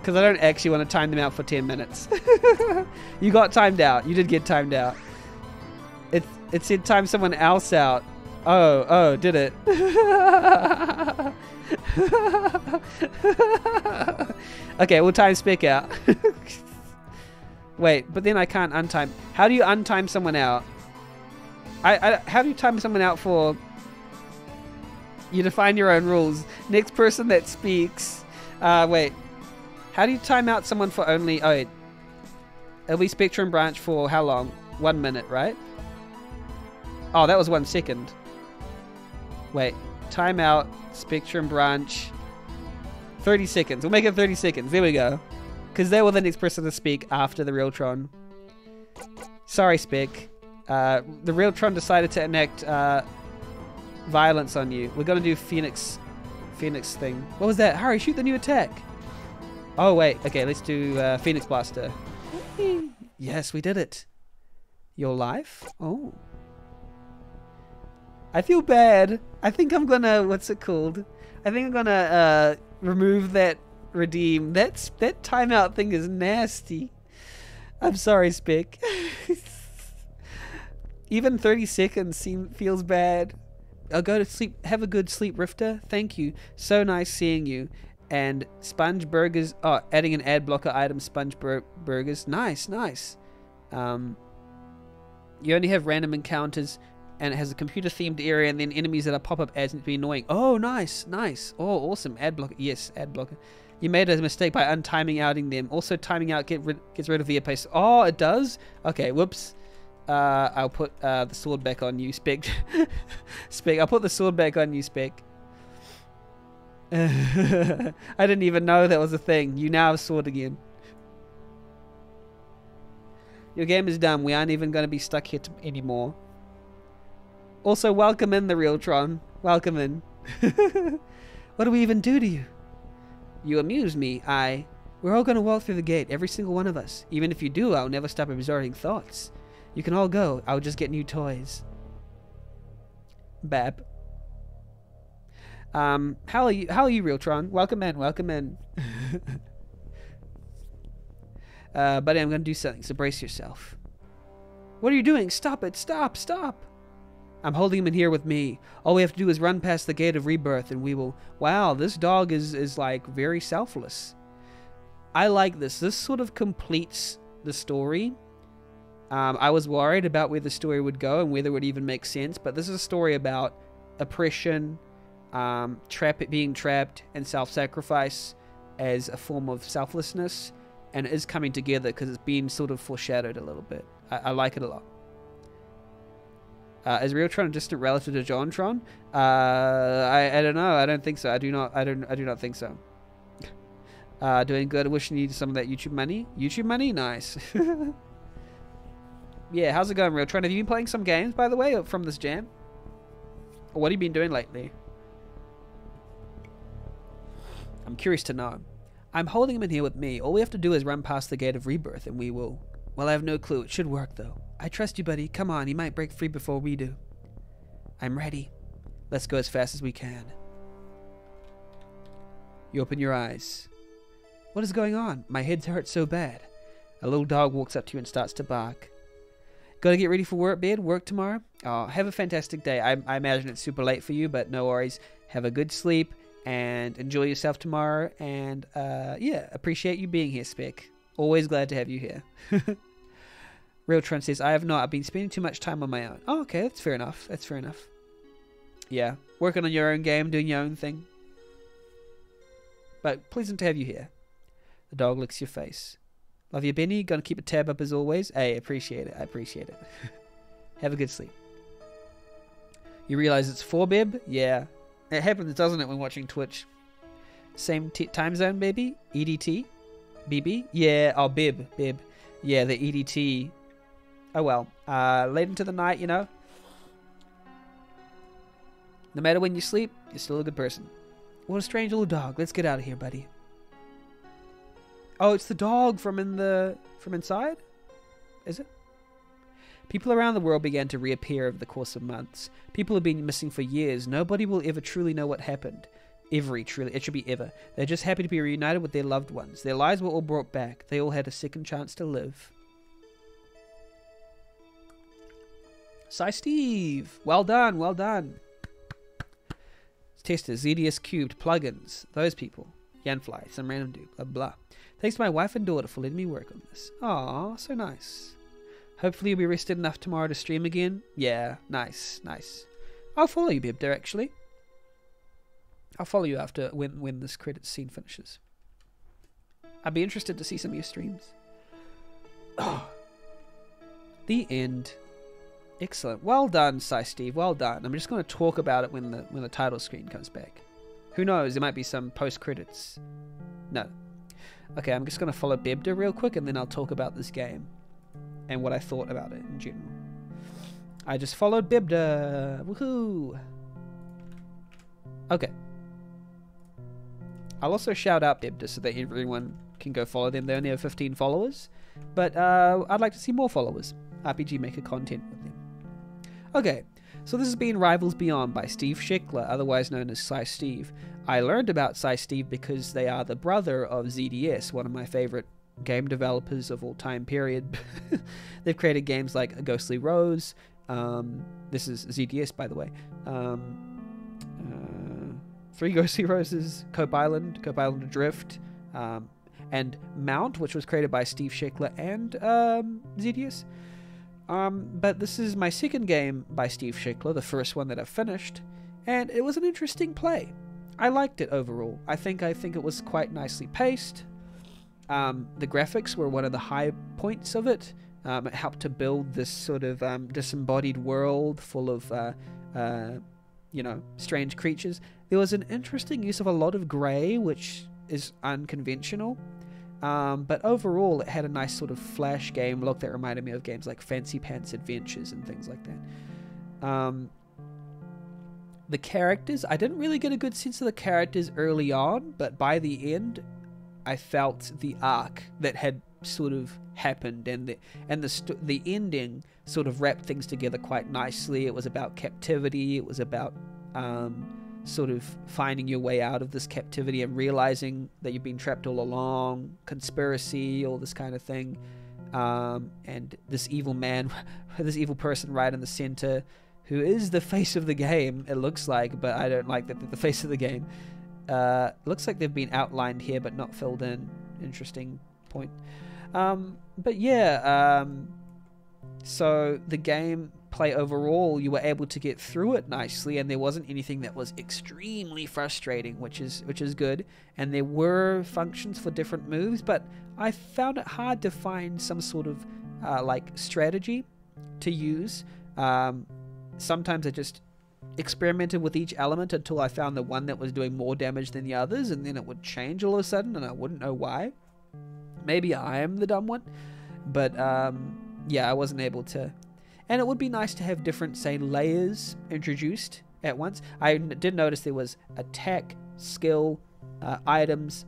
S1: Because I don't actually want to time them out for 10 minutes. You got timed out. You did get timed out. It said time someone else out. Oh, did it? Okay, we'll time Spec out. Wait, but then I can't untime. How do you untime someone out? How do you time someone out for... You define your own rules. Next person that speaks. Wait. How do you time out someone for only... Oh, wait. It'll be Spectrum Branch for how long? 1 minute, right? Oh, that was 1 second. Wait. Timeout, Spectrum Branch. 30 seconds. We'll make it 30 seconds. There we go. Because they were the next person to speak after the Realtron. Sorry, Spec. The Realtron decided to enact violence on you. We're going to do Phoenix thing. What was that? Hurry, shoot the new attack. Oh, wait. Okay, let's do Phoenix Blaster. Yes, we did it. Your life? Oh. I feel bad. I think I'm gonna... What's it called? I think I'm gonna remove that redeem. That timeout thing is nasty. I'm sorry, Spec. Even 30 seconds feels bad. I'll go to sleep. Have a good sleep, Rifter. Thank you. So nice seeing you. And sponge burgers. Oh, adding an ad blocker item. Sponge burgers. Nice, nice. You only have random encounters, and it has a computer-themed area, and then enemies that are pop-up ads need to be annoying. Oh, nice, nice. Oh, awesome. Ad blocker. Yes, ad blocker. You made a mistake by untiming outing them. Also, timing out gets rid of the pace. Oh, it does? Okay, whoops. I'll put the sword back on you, Spec. Spec, I'll put the sword back on you, Spec. I didn't even know that was a thing. You now have sword again. Your game is done. We aren't even going to be stuck here anymore. Also, welcome in the Realtron. Welcome in. What do we even do to you? You amuse me. We're all going to walk through the gate, every single one of us. Even if you do, I'll never stop absorbing thoughts. You can all go. I'll just get new toys. Bab. How are you, Realtron? Welcome in, welcome in. Buddy, I'm going to do something, so brace yourself. What are you doing? Stop it, stop, stop. I'm holding him in here with me. All we have to do is run past the gate of rebirth and we will... Wow, this dog is like very selfless. I like this. This sort of completes the story. I was worried about where the story would go and whether it would even make sense, but this is a story about oppression, being trapped, and self-sacrifice as a form of selflessness, and it is coming together because it's been sort of foreshadowed a little bit. I like it a lot. Is Realtron a distant relative to Jontron? I don't know. I don't think so. I do not think so. Doing good. Wishing you some of that YouTube money. YouTube money? Nice. Yeah, how's it going, Realtron? Have you been playing some games, by the way, from this jam? Or what have you been doing lately? I'm curious to know. I'm holding him in here with me. All we have to do is run past the gate of rebirth and we will... Well, I have no clue. It should work, though. I trust you, buddy. Come on, he might break free before we do. I'm ready. Let's go as fast as we can. You open your eyes. What is going on? My head hurts so bad. A little dog walks up to you and starts to bark. Gotta get ready for work, bed? Work tomorrow? Oh, have a fantastic day. I imagine it's super late for you, but no worries. Have a good sleep and enjoy yourself tomorrow. And, yeah, appreciate you being here, Spec. Always glad to have you here. Real Tron says, I have not. I've been spending too much time on my own. Oh, okay. That's fair enough. That's fair enough. Yeah. Working on your own game, doing your own thing. But pleasant to have you here. The dog licks your face. Love you, Benny. Gonna keep a tab up as always. Hey, appreciate it. I appreciate it. Have a good sleep. You realize it's 4 Bib? Yeah. It happens, doesn't it, when watching Twitch? Same time zone, baby? EDT? BB? Yeah. Oh, Bib. Yeah, the EDT. Oh, well. Late into the night, you know. No matter when you sleep, you're still a good person. What a strange little dog. Let's get out of here, buddy. Oh, it's the dog from inside? Is it? People around the world began to reappear over the course of months. People have been missing for years. Nobody will ever truly know what happened. It should be ever. They're just happy to be reunited with their loved ones. Their lives were all brought back. They all had a second chance to live. PsiSteve! Well done, well done. Testers, ZDS Cubed, plugins, those people. Yanfly, some random dude, blah blah. Thanks to my wife and daughter for letting me work on this. Aw, so nice. Hopefully you'll be rested enough tomorrow to stream again. Yeah, nice. I'll follow you, Bibder, actually. I'll follow you after when this credits scene finishes. I'd be interested to see some of your streams. Oh. The end. Excellent. Well done, PsiSteve. Well done. I'm just going to talk about it when the title screen comes back. Who knows? There might be some post-credits. No. Okay, I'm just going to follow Bebda real quick, and then I'll talk about this game and what I thought about it in general. I just followed Bebda. Woohoo! Okay. I'll also shout out Bebda so that everyone can go follow them. They only have 15 followers, but I'd like to see more followers. RPG Maker content with them. Okay, so this has been Rivals Beyond by Steve Sheckler, otherwise known as PsiSteve. I learned about PsiSteve because they are the brother of ZDS, one of my favorite game developers of all time, period. They've created games like Ghostly Rose. This is ZDS, by the way. 3 Ghostly Roses, Cope Island Adrift, and Mount, which was created by Steve Sheckler and ZDS. But this is my second game by Steve Sheckler, the first one that I've finished, and it was an interesting play. I liked it overall. I think it was quite nicely paced. The graphics were one of the high points of it. It helped to build this sort of disembodied world full of strange creatures. There was an interesting use of a lot of grey, which is unconventional. But overall, it had a nice sort of flash game look that reminded me of games like Fancy Pants Adventures and things like that. The characters, I didn't really get a good sense of the characters early on, but by the end, I felt the arc that had sort of happened, and the ending sort of wrapped things together quite nicely. It was about captivity. It was about sort of finding your way out of this captivity and realizing that you've been trapped all along, conspiracy, all this kind of thing, and this evil man, this evil person right in the center, who is the face of the game, it looks like, but I don't like that they're the face of the game. Looks like they've been outlined here but not filled in. Interesting point. But yeah, so the gameplay overall, you were able to get through it nicely, and there wasn't anything that was extremely frustrating, which is good. And there were functions for different moves, but I found it hard to find some sort of like strategy to use. Sometimes I just experimented with each element until I found the one that was doing more damage than the others, and then it would change all of a sudden, and I wouldn't know why. Maybe I am the dumb one, but yeah, I wasn't able to. And it would be nice to have different, say, layers introduced at once. I did notice there was attack, skill, items,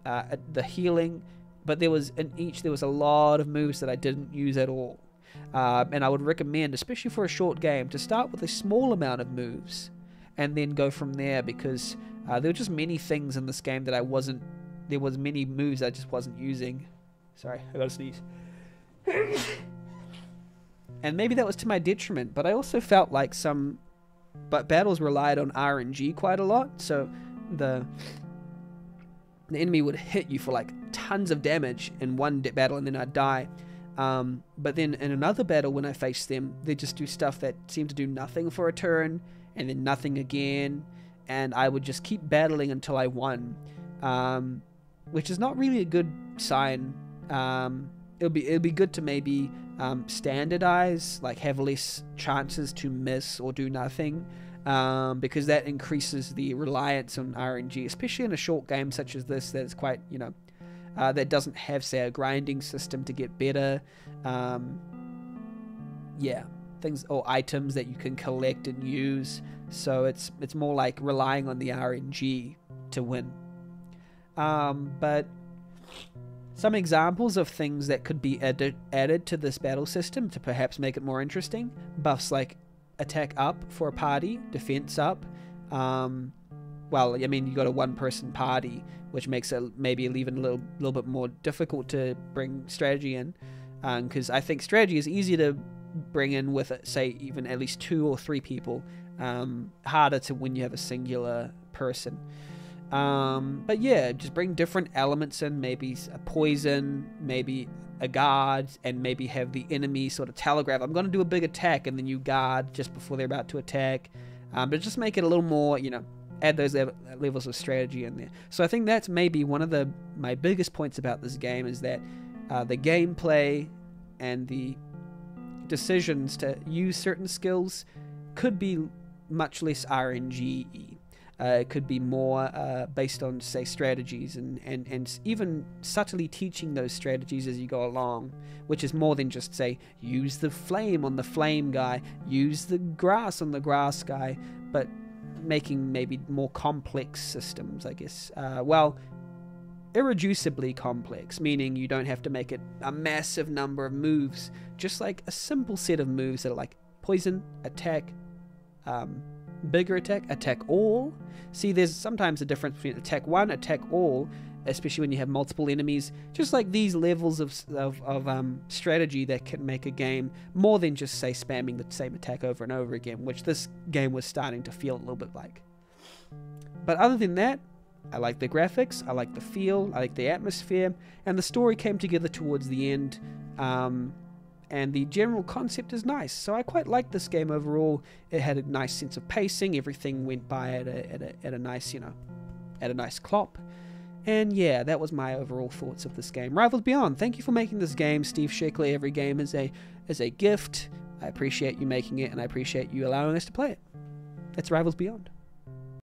S1: the healing, but there was a lot of moves that I didn't use at all. And I would recommend, especially for a short game, to start with a small amount of moves and then go from there, because there were just many things in this game that there was many moves I just wasn't using. Sorry, I gotta sneeze. And maybe that was to my detriment, but I also felt like some battles relied on RNG quite a lot, so the enemy would hit you for like tons of damage in one battle and then I'd die. But then in another battle, when I faced them, they just do stuff that seemed to do nothing for a turn and then nothing again, and I would just keep battling until I won, which is not really a good sign. It'll be good to maybe standardize, like have less chances to miss or do nothing, because that increases the reliance on RNG, especially in a short game such as this that is quite, that doesn't have, say, a grinding system to get better. Things or items that you can collect and use. So it's more like relying on the RNG to win. But some examples of things that could be added to this battle system to perhaps make it more interesting: buffs like attack up for a party, defense up. Well, I mean, you got a one-person party, which makes it maybe even a little bit more difficult to bring strategy in, because I think strategy is easier to bring in with, say, even at least 2 or 3 people. Harder to when you have a singular person. But yeah, just bring different elements in, maybe a poison, maybe a guard, and maybe have the enemy sort of telegraph, I'm going to do a big attack, and then you guard just before they're about to attack. But just make it a little more, add those levels of strategy in there. So I think that's maybe one of my biggest points about this game, is that the gameplay and the decisions to use certain skills could be much less RNG-y. It could be more based on, say, strategies, and even subtly teaching those strategies as you go along, which is more than just, say, use the flame on the flame guy, use the grass on the grass guy, but making maybe more complex systems, I guess. Irreducibly complex, meaning you don't have to make it a massive number of moves, just like a simple set of moves that are like poison, attack, bigger attack all. See, there's sometimes a difference between attack 1, attack all, especially when you have multiple enemies. Just like these levels of strategy that can make a game more than just, say, spamming the same attack over and over again, which this game was starting to feel a little bit like. But other than that, I like the graphics, I like the feel, I like the atmosphere, and the story came together towards the end. And the general concept is nice, so I quite like this game overall. It had a nice sense of pacing. Everything went by at a nice, at a nice clop. And yeah, that was my overall thoughts of this game. Rivals Beyond, thank you for making this game, Steve Sheckley. Every game is a gift. I appreciate you making it, and I appreciate you allowing us to play it. That's Rivals Beyond.